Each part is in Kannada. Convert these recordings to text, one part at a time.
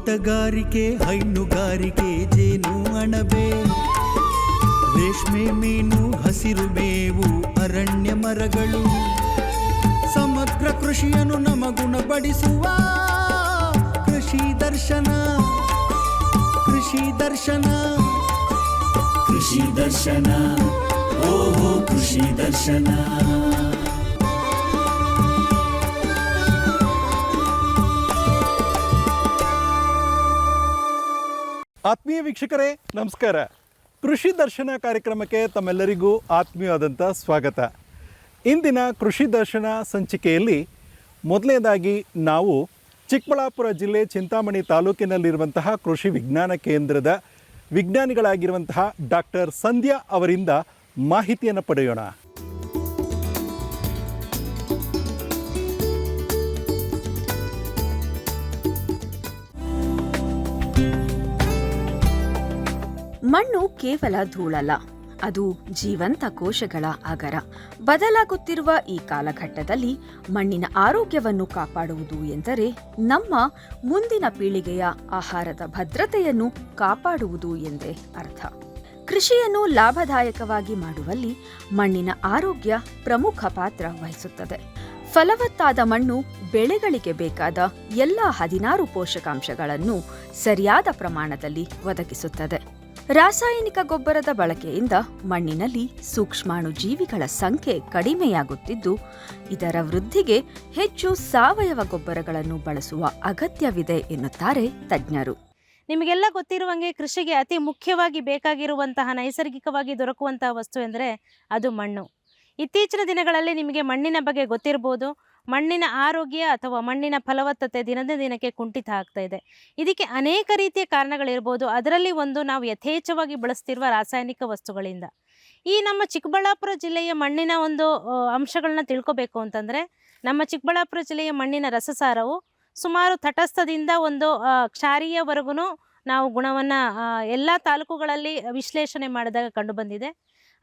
ತೋಟಗಾರಿಕೆ, ಹೈನುಗಾರಿಕೆ, ಜೇನು ಅಣಬೆ, ರೇಷ್ಮೆ, ಮೀನು, ಹಸಿರು ಮೇವು, ಅರಣ್ಯ ಮರಗಳು, ಸಮಗ್ರ ಕೃಷಿಯನ್ನು ನಮಗುಣಪಡಿಸುವ ಕೃಷಿ ದರ್ಶನ. ಕೃಷಿ ದರ್ಶನ, ಕೃಷಿ ದರ್ಶನ, ಓಹೋ ಕೃಷಿ ದರ್ಶನ. ಆತ್ಮೀಯ ವೀಕ್ಷಕರೇ ನಮಸ್ಕಾರ. ಕೃಷಿ ದರ್ಶನ ಕಾರ್ಯಕ್ರಮಕ್ಕೆ ತಮ್ಮೆಲ್ಲರಿಗೂ ಆತ್ಮೀಯವಾದಂಥ ಸ್ವಾಗತ. ಇಂದಿನ ಕೃಷಿ ದರ್ಶನ ಸಂಚಿಕೆಯಲ್ಲಿ ಮೊದಲನೇದಾಗಿ ನಾವು ಚಿಕ್ಕಬಳ್ಳಾಪುರ ಜಿಲ್ಲೆ ಚಿಂತಾಮಣಿ ತಾಲೂಕಿನಲ್ಲಿರುವಂತಹ ಕೃಷಿ ವಿಜ್ಞಾನ ಕೇಂದ್ರದ ವಿಜ್ಞಾನಿಗಳಾಗಿರುವಂತಹ ಡಾಕ್ಟರ್ ಸಂಧ್ಯಾ ಅವರಿಂದ ಮಾಹಿತಿಯನ್ನು ಪಡೆಯೋಣ. ಮಣ್ಣು ಕೇವಲ ಧೂಳಲ್ಲ, ಅದು ಜೀವಂತ ಕೋಶಗಳ ಆಗರ. ಬದಲಾಗುತ್ತಿರುವ ಈ ಕಾಲಘಟ್ಟದಲ್ಲಿ ಮಣ್ಣಿನ ಆರೋಗ್ಯವನ್ನು ಕಾಪಾಡುವುದು ಎಂದರೆ ನಮ್ಮ ಮುಂದಿನ ಪೀಳಿಗೆಯ ಆಹಾರದ ಭದ್ರತೆಯನ್ನು ಕಾಪಾಡುವುದು ಎಂದೇ ಅರ್ಥ. ಕೃಷಿಯನ್ನು ಲಾಭದಾಯಕವಾಗಿ ಮಾಡುವಲ್ಲಿ ಮಣ್ಣಿನ ಆರೋಗ್ಯ ಪ್ರಮುಖ ಪಾತ್ರ ವಹಿಸುತ್ತದೆ. ಫಲವತ್ತಾದ ಮಣ್ಣು ಬೆಳೆಗಳಿಗೆ ಬೇಕಾದ ಎಲ್ಲ 16 ಪೋಷಕಾಂಶಗಳನ್ನು ಸರಿಯಾದ ಪ್ರಮಾಣದಲ್ಲಿ ಒದಗಿಸುತ್ತದೆ. ರಾಸಾಯನಿಕ ಗೊಬ್ಬರದ ಬಳಕೆಯಿಂದ ಮಣ್ಣಿನಲ್ಲಿ ಸೂಕ್ಷ್ಮಾಣು ಜೀವಿಗಳ ಸಂಖ್ಯೆ ಕಡಿಮೆಯಾಗುತ್ತಿದ್ದು, ಇದರ ವೃದ್ಧಿಗೆ ಹೆಚ್ಚು ಸಾವಯವ ಗೊಬ್ಬರಗಳನ್ನು ಬಳಸುವ ಅಗತ್ಯವಿದೆ ಎನ್ನುತ್ತಾರೆ ತಜ್ಞರು. ನಿಮಗೆಲ್ಲ ಗೊತ್ತಿರುವಂಗೆ ಕೃಷಿಗೆ ಅತಿ ಮುಖ್ಯವಾಗಿ ಬೇಕಾಗಿರುವಂತಹ ನೈಸರ್ಗಿಕವಾಗಿ ದೊರಕುವಂತಹ ವಸ್ತು ಎಂದರೆ ಅದು ಮಣ್ಣು. ಇತ್ತೀಚಿನ ದಿನಗಳಲ್ಲಿ ನಿಮಗೆ ಮಣ್ಣಿನ ಬಗ್ಗೆ ಗೊತ್ತಿರ್ಬೋದು. ಮಣ್ಣಿನ ಆರೋಗ್ಯ ಅಥವಾ ಮಣ್ಣಿನ ಫಲವತ್ತತೆ ದಿನದ ದಿನಕ್ಕೆ ಕುಂಠಿತ ಆಗ್ತಾ ಇದೆ. ಇದಕ್ಕೆ ಅನೇಕ ರೀತಿಯ ಕಾರಣಗಳಿರ್ಬೋದು. ಅದರಲ್ಲಿ ಒಂದು, ನಾವು ಯಥೇಚ್ಛವಾಗಿ ಬಳಸ್ತಿರುವ ರಾಸಾಯನಿಕ ವಸ್ತುಗಳಿಂದ. ಈ ನಮ್ಮ ಚಿಕ್ಕಬಳ್ಳಾಪುರ ಜಿಲ್ಲೆಯ ಮಣ್ಣಿನ ಒಂದು ಅಂಶಗಳನ್ನ ತಿಳ್ಕೊಬೇಕು ಅಂತಂದರೆ, ನಮ್ಮ ಚಿಕ್ಕಬಳ್ಳಾಪುರ ಜಿಲ್ಲೆಯ ಮಣ್ಣಿನ ರಸಸಾರವು ಸುಮಾರು ತಟಸ್ಥದಿಂದ ಒಂದು ಕ್ಷಾರೀಯವರೆಗೂ ನಾವು ಗುಣವನ್ನು ಎಲ್ಲ ತಾಲೂಕುಗಳಲ್ಲಿ ವಿಶ್ಲೇಷಣೆ ಮಾಡಿದಾಗ ಕಂಡುಬಂದಿದೆ.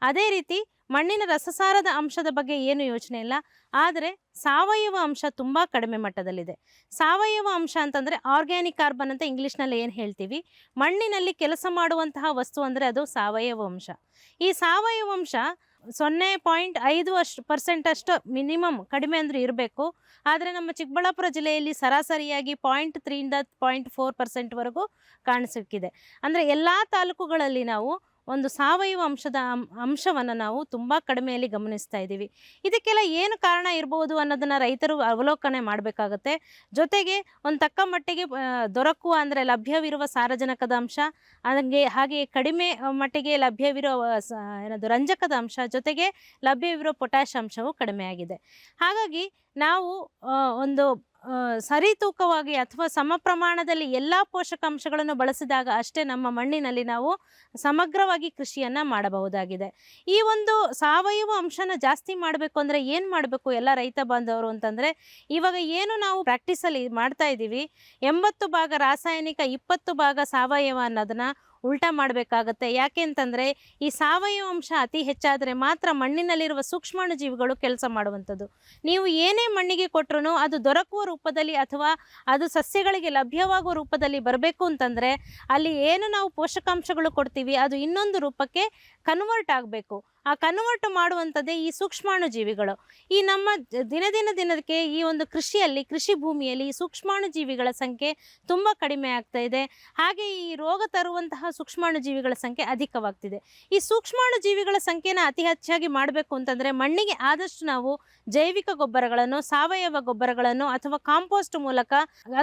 ಅದೇ ರೀತಿ ಮಣ್ಣಿನ ರಸಸಾರದ ಅಂಶದ ಬಗ್ಗೆ ಏನು ಯೋಚನೆ ಇಲ್ಲ, ಆದರೆ ಸಾವಯವ ಅಂಶ ತುಂಬ ಕಡಿಮೆ ಮಟ್ಟದಲ್ಲಿದೆ. ಸಾವಯವ ಅಂಶ ಅಂತಂದರೆ ಆರ್ಗ್ಯಾನಿಕ್ ಕಾರ್ಬನ್ ಅಂತ ಇಂಗ್ಲೀಷ್ನಲ್ಲಿ ಏನು ಹೇಳ್ತೀವಿ, ಮಣ್ಣಿನಲ್ಲಿ ಕೆಲಸ ಮಾಡುವಂತಹ ವಸ್ತು ಅಂದರೆ ಅದು ಸಾವಯವ ಅಂಶ. ಈ ಸಾವಯವ ಅಂಶ 0.5% ಅಷ್ಟು ಮಿನಿಮಮ್, ಕಡಿಮೆ ಅಂದರೆ ಇರಬೇಕು. ಆದರೆ ನಮ್ಮ ಚಿಕ್ಕಬಳ್ಳಾಪುರ ಜಿಲ್ಲೆಯಲ್ಲಿ ಸರಾಸರಿಯಾಗಿ 0.3 ಇಂದ 0.4% ಕಾಣಿಸಿಕ್ಕಿದೆ. ಅಂದರೆ ಎಲ್ಲ ತಾಲೂಕುಗಳಲ್ಲಿ ನಾವು ಒಂದು ಸಾವಯವ ಅಂಶವನ್ನು ನಾವು ತುಂಬ ಕಡಿಮೆಯಲ್ಲಿ ಗಮನಿಸ್ತಾ ಇದ್ದೀವಿ. ಇದಕ್ಕೆಲ್ಲ ಏನು ಕಾರಣ ಇರ್ಬೋದು ಅನ್ನೋದನ್ನು ರೈತರು ಅವಲೋಕನೆ ಮಾಡಬೇಕಾಗತ್ತೆ. ಜೊತೆಗೆ ಒಂದು ತಕ್ಕ ಮಟ್ಟಿಗೆ ದೊರಕುವ ಅಂದರೆ ಲಭ್ಯವಿರುವ ಸಾರಜನಕದ ಅಂಶ, ಹಾಗೆಯೇ ಕಡಿಮೆ ಮಟ್ಟಿಗೆ ಲಭ್ಯವಿರುವ ರಂಜಕದ ಅಂಶ, ಜೊತೆಗೆ ಲಭ್ಯವಿರೋ ಪೊಟ್ಯಾಷ್ ಅಂಶವು ಕಡಿಮೆಯಾಗಿದೆ. ಹಾಗಾಗಿ ನಾವು ಒಂದು ಸರಿತೂಕವಾಗಿ ಅಥವಾ ಸಮ ಪ್ರಮಾಣದಲ್ಲಿ ಎಲ್ಲ ಪೋಷಕಾಂಶಗಳನ್ನು ಬಳಸಿದಾಗ ಅಷ್ಟೇ ನಮ್ಮ ಮಣ್ಣಿನಲ್ಲಿ ನಾವು ಸಮಗ್ರವಾಗಿ ಕೃಷಿಯನ್ನು ಮಾಡಬಹುದಾಗಿದೆ. ಈ ಒಂದು ಸಾವಯವ ಅಂಶನ ಜಾಸ್ತಿ ಮಾಡಬೇಕು ಅಂದರೆ ಏನು ಮಾಡಬೇಕು ಎಲ್ಲ ರೈತ ಬಾಂಧವರು ಅಂತಂದರೆ, ಇವಾಗ ಏನು ನಾವು ಪ್ರಾಕ್ಟೀಸಲ್ಲಿ ಮಾಡ್ತಾ ಇದ್ದೀವಿ, 80 ಭಾಗ ರಾಸಾಯನಿಕ 20 ಭಾಗ ಸಾವಯವ ಅನ್ನೋದನ್ನು ಉಲ್ಟಾ ಮಾಡಬೇಕಾಗತ್ತೆ. ಯಾಕೆ ಅಂತಂದರೆ, ಈ ಸಾವಯವ ಅಂಶ ಅತಿ ಹೆಚ್ಚಾದರೆ ಮಾತ್ರ ಮಣ್ಣಿನಲ್ಲಿರುವ ಸೂಕ್ಷ್ಮಾಣು ಜೀವಿಗಳು ಕೆಲಸ ಮಾಡುವಂಥದ್ದು. ನೀವು ಏನೇ ಮಣ್ಣಿಗೆ ಕೊಟ್ಟರು ಅದು ದೊರಕುವ ರೂಪದಲ್ಲಿ ಅಥವಾ ಅದು ಸಸ್ಯಗಳಿಗೆ ಲಭ್ಯವಾಗುವ ರೂಪದಲ್ಲಿ ಬರಬೇಕು ಅಂತಂದರೆ, ಅಲ್ಲಿ ಏನು ನಾವು ಪೋಷಕಾಂಶಗಳು ಕೊಡ್ತೀವಿ ಅದು ಇನ್ನೊಂದು ರೂಪಕ್ಕೆ ಕನ್ವರ್ಟ್ ಆಗಬೇಕು. ಆ ಕನ್ವರ್ಟ್ ಮಾಡುವಂಥದ್ದೇ ಈ ಸೂಕ್ಷ್ಮಾಣು ಜೀವಿಗಳು. ಈ ನಮ್ಮ ದಿನಕ್ಕೆ ಈ ಒಂದು ಕೃಷಿ ಭೂಮಿಯಲ್ಲಿ ಈ ಸೂಕ್ಷ್ಮಾಣು ಜೀವಿಗಳ ಸಂಖ್ಯೆ ತುಂಬ ಕಡಿಮೆ ಆಗ್ತಾ ಇದೆ. ಹಾಗೆ ಈ ರೋಗ ತರುವಂತಹ ಸೂಕ್ಷ್ಮಾಣು ಜೀವಿಗಳ ಸಂಖ್ಯೆ ಅಧಿಕವಾಗ್ತಿದೆ. ಈ ಸೂಕ್ಷ್ಮಾಣು ಜೀವಿಗಳ ಸಂಖ್ಯೆನ ಅತಿ ಹೆಚ್ಚಾಗಿ ಮಾಡಬೇಕು ಅಂತಂದರೆ ಮಣ್ಣಿಗೆ ಆದಷ್ಟು ನಾವು ಜೈವಿಕ ಗೊಬ್ಬರಗಳನ್ನು, ಸಾವಯವ ಗೊಬ್ಬರಗಳನ್ನು ಅಥವಾ ಕಾಂಪೋಸ್ಟ್ ಮೂಲಕ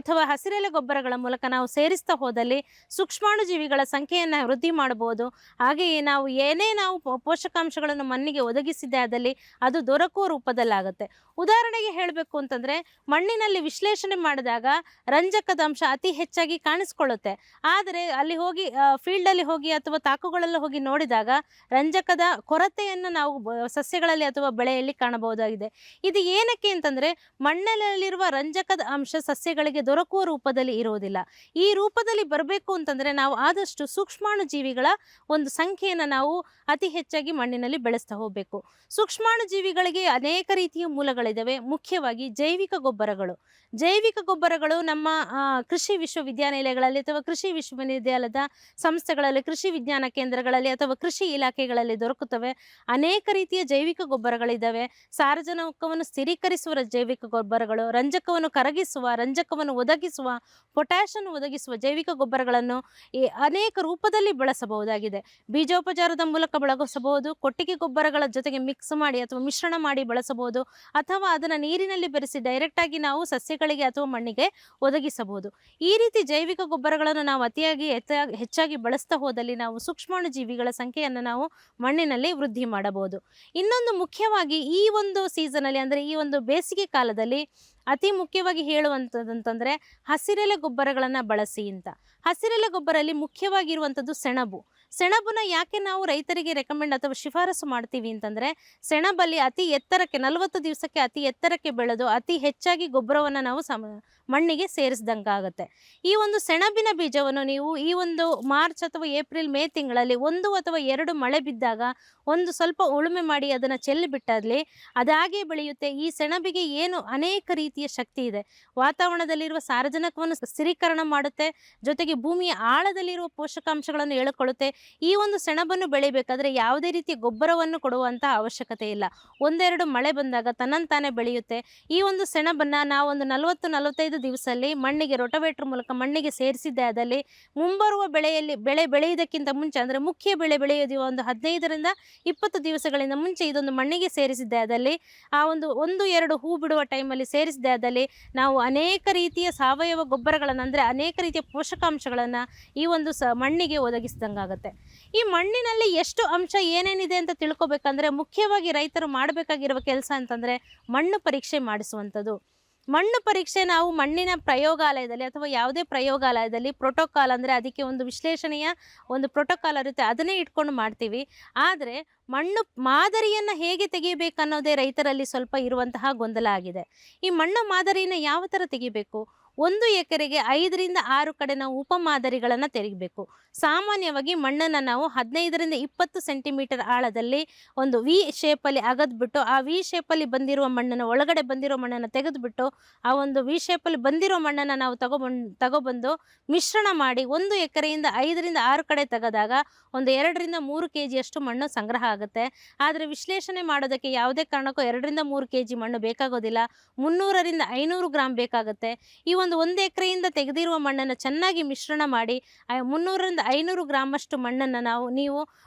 ಅಥವಾ ಹಸಿರೆಲೆ ಗೊಬ್ಬರಗಳ ಮೂಲಕ ನಾವು ಸೇರಿಸ್ತಾ ಹೋದಲ್ಲಿ ಸೂಕ್ಷ್ಮಾಣು ಜೀವಿಗಳ ಸಂಖ್ಯೆಯನ್ನು ವೃದ್ಧಿ ಮಾಡಬಹುದು. ಹಾಗೆಯೇ ನಾವು ಏನೇ ನಾವು ಪೋಷಕಾಂಶಗಳನ್ನು ಮಣ್ಣಿಗೆ ಒದಗಿಸಿದ್ದೆ ಆದಲ್ಲಿ ಅದು ದೊರಕುವ ರೂಪದಲ್ಲಾಗುತ್ತೆ. ಉದಾಹರಣೆಗೆ ಹೇಳಬೇಕು ಅಂತಂದರೆ, ಮಣ್ಣಿನಲ್ಲಿ ವಿಶ್ಲೇಷಣೆ ಮಾಡಿದಾಗ ರಂಜಕದ ಅಂಶ ಅತಿ ಹೆಚ್ಚಾಗಿ ಕಾಣಿಸ್ಕೊಳ್ಳುತ್ತೆ. ಆದರೆ ಅಲ್ಲಿ ಹೋಗಿ ಫೀಲ್ಡಲ್ಲಿ ಹೋಗಿ ಅಥವಾ ತಾಕುಗಳಲ್ಲಿ ಹೋಗಿ ನೋಡಿದಾಗ ರಂಜಕದ ಕೊರತೆಯನ್ನು ನಾವು ಸಸ್ಯಗಳಲ್ಲಿ ಅಥವಾ ಬೆಳೆಯಲ್ಲಿ ಕಾಣಬಹುದಾಗಿದೆ. ಇದು ಏನಕ್ಕೆ ಅಂತಂದರೆ, ಮಣ್ಣಿನಲ್ಲಿರುವ ರಂಜಕದ ಅಂಶ ಸಸ್ಯಗಳಿಗೆ ದೊರಕುವ ರೂಪದಲ್ಲಿ ಇರುವುದಿಲ್ಲ. ಈ ರೂಪದಲ್ಲಿ ಬರಬೇಕು ಅಂತಂದರೆ ನಾವು ಆದಷ್ಟು ಸೂಕ್ಷ್ಮಾಣು ಜೀವಿಗಳ ಒಂದು ಸಂಖ್ಯೆಯನ್ನು ನಾವು ಅತಿ ಹೆಚ್ಚಾಗಿ ಮಣ್ಣಿನಲ್ಲಿ ಮಣ್ಣಿನಲ್ಲಿ ಬೆಳೆಸ್ತಾ ಹೋಗಬೇಕು. ಸೂಕ್ಷ್ಮಾಣು ಜೀವಿಗಳಿಗೆ ಅನೇಕ ರೀತಿಯ ಮೂಲಗಳಿದ್ದಾವೆ. ಮುಖ್ಯವಾಗಿ ಜೈವಿಕ ಗೊಬ್ಬರಗಳು. ಜೈವಿಕ ಗೊಬ್ಬರಗಳು ನಮ್ಮ ಕೃಷಿ ವಿಶ್ವವಿದ್ಯಾನಿಲಯಗಳಲ್ಲಿ ಅಥವಾ ಕೃಷಿ ವಿಶ್ವವಿದ್ಯಾಲಯದ ಸಂಸ್ಥೆಗಳಲ್ಲಿ, ಕೃಷಿ ವಿಜ್ಞಾನ ಕೇಂದ್ರಗಳಲ್ಲಿ ಅಥವಾ ಕೃಷಿ ಇಲಾಖೆಗಳಲ್ಲಿ ದೊರಕುತ್ತವೆ. ಅನೇಕ ರೀತಿಯ ಜೈವಿಕ ಗೊಬ್ಬರಗಳಿದ್ದಾವೆ. ಸಾರಜನಕವನ್ನು ಸ್ಥಿರೀಕರಿಸುವ ಜೈವಿಕ ಗೊಬ್ಬರಗಳು, ರಂಜಕವನ್ನು ಕರಗಿಸುವ, ರಂಜಕವನ್ನು ಒದಗಿಸುವ, ಪೊಟ್ಯಾಷನ್ನು ಒದಗಿಸುವ ಜೈವಿಕ ಗೊಬ್ಬರಗಳನ್ನು ಅನೇಕ ರೂಪದಲ್ಲಿ ಬಳಸಬಹುದಾಗಿದೆ. ಬೀಜೋಪಚಾರದ ಮೂಲಕ ಬಳಸಬಹುದು, ಕೊಟ್ಟಿಗೆ ಗೊಬ್ಬರಗಳ ಜೊತೆಗೆ ಮಿಕ್ಸ್ ಮಾಡಿ ಅಥವಾ ಮಿಶ್ರಣ ಮಾಡಿ ಬಳಸಬಹುದು, ಅಥವಾ ಅದನ್ನು ನೀರಿನಲ್ಲಿ ಬೆರೆಸಿ ಡೈರೆಕ್ಟ್ ಆಗಿ ನಾವು ಸಸ್ಯಗಳಿಗೆ ಅಥವಾ ಮಣ್ಣಿಗೆ ಒದಗಿಸಬಹುದು. ಈ ರೀತಿ ಜೈವಿಕ ಗೊಬ್ಬರಗಳನ್ನು ನಾವು ಅತಿಯಾಗಿ ಹೆಚ್ಚಾಗಿ ಬಳಸ್ತಾ ಹೋದಲ್ಲಿ ನಾವು ಸೂಕ್ಷ್ಮಾಣು ಜೀವಿಗಳ ಸಂಖ್ಯೆಯನ್ನು ನಾವು ಮಣ್ಣಿನಲ್ಲಿ ವೃದ್ಧಿ ಮಾಡಬಹುದು. ಇನ್ನೊಂದು ಮುಖ್ಯವಾಗಿ ಈ ಒಂದು ಸೀಸನಲ್ಲಿ, ಅಂದರೆ ಈ ಒಂದು ಬೇಸಿಗೆ ಕಾಲದಲ್ಲಿ ಅತಿ ಮುಖ್ಯವಾಗಿ ಹೇಳುವಂಥದ್ದಂತಂದರೆ ಹಸಿರೆಲೆ ಗೊಬ್ಬರಗಳನ್ನು ಬಳಸಿ ಅಂತ. ಹಸಿರೆಲೆ ಗೊಬ್ಬರಲ್ಲಿ ಮುಖ್ಯವಾಗಿರುವಂಥದ್ದು ಸೆಣಬು. ಸೆಣಬನ್ನ ಯಾಕೆ ನಾವು ರೈತರಿಗೆ ರೆಕಮೆಂಡ್ ಅಥವಾ ಶಿಫಾರಸು ಮಾಡ್ತೀವಿ ಅಂತಂದರೆ, ಸೆಣಬಲ್ಲಿ ಅತಿ ಎತ್ತರಕ್ಕೆ 40 ದಿವಸಕ್ಕೆ ಅತಿ ಎತ್ತರಕ್ಕೆ ಬೆಳೆದು ಅತಿ ಹೆಚ್ಚಾಗಿ ಗೊಬ್ಬರವನ್ನು ನಾವು ಮಣ್ಣಿಗೆ ಸೇರಿಸಿದಂಗಾಗುತ್ತೆ. ಈ ಒಂದು ಸೆಣಬಿನ ಬೀಜವನ್ನು ನೀವು ಈ ಒಂದು ಮಾರ್ಚ್ ಅಥವಾ ಏಪ್ರಿಲ್ ಮೇ ತಿಂಗಳಲ್ಲಿ 1 ಅಥವಾ 2 ಮಳೆ ಬಿದ್ದಾಗ ಒಂದು ಸ್ವಲ್ಪ ಉಳುಮೆ ಮಾಡಿ ಅದನ್ನು ಚೆಲ್ಲಿ ಬಿಟ್ಟಲ್ಲಿ ಅದಾಗೆ ಬೆಳೆಯುತ್ತೆ. ಈ ಸೆಣಬಿಗೆ ಏನು ಅನೇಕ ರೀತಿಯ ಶಕ್ತಿ ಇದೆ. ವಾತಾವರಣದಲ್ಲಿರುವ ಸಾರಜನಕವನ್ನು ಸ್ಥಿರೀಕರಣ ಮಾಡುತ್ತೆ, ಜೊತೆಗೆ ಭೂಮಿಯ ಆಳದಲ್ಲಿರುವ ಪೋಷಕಾಂಶಗಳನ್ನು ಎಳೆಕೊಳ್ಳುತ್ತೆ. ಈ ಒಂದು ಸೆಣಬನ್ನು ಬೆಳಿಬೇಕಾದ್ರೆ ಯಾವುದೇ ರೀತಿಯ ಗೊಬ್ಬರವನ್ನು ಕೊಡುವಂಥ ಅವಶ್ಯಕತೆ ಇಲ್ಲ. 1-2 ಮಳೆ ಬಂದಾಗ ತನ್ನಂತಾನೆ ಬೆಳೆಯುತ್ತೆ. ಈ ಒಂದು ಸೆಣಬನ್ನು ನಾವು ಒಂದು 40-45 ದಿವಸದಲ್ಲಿ ಮಣ್ಣಿಗೆ ರೋಟೋವೇಟರ್ ಮೂಲಕ ಮಣ್ಣಿಗೆ ಸೇರಿಸಿದ್ದೆ ಆದಲ್ಲಿ ಮುಂಬರುವ ಬೆಳೆ ಬೆಳೆಯುವುದಕ್ಕಿಂತ ಮುಂಚೆ, ಅಂದರೆ ಮುಖ್ಯ ಬೆಳೆ ಬೆಳೆಯೋದು ಒಂದು 15-20 ದಿವಸಗಳಿಂದ ಮುಂಚೆ ಇದೊಂದು ಮಣ್ಣಿಗೆ ಸೇರಿಸಿದ್ದೆ ಆದಲ್ಲಿ ಆ ಒಂದು 1-2 ಹೂ ಬಿಡುವ ಟೈಮಲ್ಲಿ ಸೇರಿಸಿದ್ದೆ ಆದಲ್ಲಿ ನಾವು ಅನೇಕ ರೀತಿಯ ಸಾವಯವ ಗೊಬ್ಬರಗಳನ್ನು, ಅಂದರೆ ಅನೇಕ ರೀತಿಯ ಪೋಷಕಾಂಶಗಳನ್ನು ಈ ಒಂದು ಮಣ್ಣಿಗೆ ಒದಗಿಸಿದಂಗಾಗುತ್ತೆ. ಈ ಮಣ್ಣಿನಲ್ಲಿ ಎಷ್ಟು ಅಂಶ ಏನೇನಿದೆ ಅಂತ ತಿಳ್ಕೊಬೇಕಂದ್ರೆ ಮುಖ್ಯವಾಗಿ ರೈತರು ಮಾಡಬೇಕಾಗಿರುವ ಕೆಲಸ ಅಂತಂದರೆ ಮಣ್ಣು ಪರೀಕ್ಷೆ ಮಾಡಿಸುವಂಥದ್ದು. ಮಣ್ಣು ಪರೀಕ್ಷೆ ನಾವು ಮಣ್ಣಿನ ಪ್ರಯೋಗಾಲಯದಲ್ಲಿ ಅಥವಾ ಯಾವುದೇ ಪ್ರಯೋಗಾಲಯದಲ್ಲಿ ಪ್ರೋಟೋಕಾಲ್, ಅಂದರೆ ಅದಕ್ಕೆ ಒಂದು ವಿಶ್ಲೇಷಣೆಯ ಒಂದು ಪ್ರೋಟೋಕಾಲ್ ಇರುತ್ತೆ, ಅದನ್ನೇ ಇಟ್ಕೊಂಡು ಮಾಡ್ತೀವಿ. ಆದರೆ ಮಣ್ಣು ಮಾದರಿಯನ್ನು ಹೇಗೆ ತೆಗಿಬೇಕನ್ನೋದೇ ರೈತರಲ್ಲಿ ಸ್ವಲ್ಪ ಇರುವಂತಹ ಗೊಂದಲ ಆಗಿದೆ. ಈ ಮಣ್ಣು ಮಾದರಿಯನ್ನು ಯಾವ ಥರ ತೆಗಿಬೇಕು? 1 ಎಕರೆಗೆ 5-6 ಕಡೆ ನಾವು ಉಪಮಾದರಿಗಳನ್ನು ತೆಗಿಬೇಕು. ಸಾಮಾನ್ಯವಾಗಿ ಮಣ್ಣನ್ನು ನಾವು 15-20 ಸೆಂಟಿಮೀಟರ್ ಆಳದಲ್ಲಿ ಒಂದು ವಿ ಶೇಪಲ್ಲಿ ಅಗದ್ಬಿಟ್ಟು, ಆ ವಿ ಶೇಪಲ್ಲಿ ಬಂದಿರುವ ಮಣ್ಣನ್ನು, ಒಳಗಡೆ ಬಂದಿರೋ ಮಣ್ಣನ್ನು ತೆಗೆದುಬಿಟ್ಟು ಆ ಒಂದು ವಿ ಶೇಪಲ್ಲಿ ಬಂದಿರೋ ಮಣ್ಣನ್ನು ನಾವು ತಗೊಬಂದು ಮಿಶ್ರಣ ಮಾಡಿ 1 ಎಕರೆಯಿಂದ 5-6 ಕಡೆ ತೆಗೆದಾಗ ಒಂದು 2-3 kg ಮಣ್ಣು ಸಂಗ್ರಹ ಆಗುತ್ತೆ. ಆದರೆ ವಿಶ್ಲೇಷಣೆ ಮಾಡೋದಕ್ಕೆ ಯಾವುದೇ ಕಾರಣಕ್ಕೂ 2-3 kg ಮಣ್ಣು ಬೇಕಾಗೋದಿಲ್ಲ, 300-500 ಗ್ರಾಮ್ ಬೇಕಾಗುತ್ತೆ. ಈ ಒಂದು 1 ಎಕರೆಯಿಂದ ತೆಗೆದಿರುವ ಮಣ್ಣನ್ನು ಚೆನ್ನಾಗಿ ಮಿಶ್ರಣ ಮಾಡಿ 300-500 ಗ್ರಾಮ್ ಅಷ್ಟು ಮಣ್ಣನ್ನು ನೀವು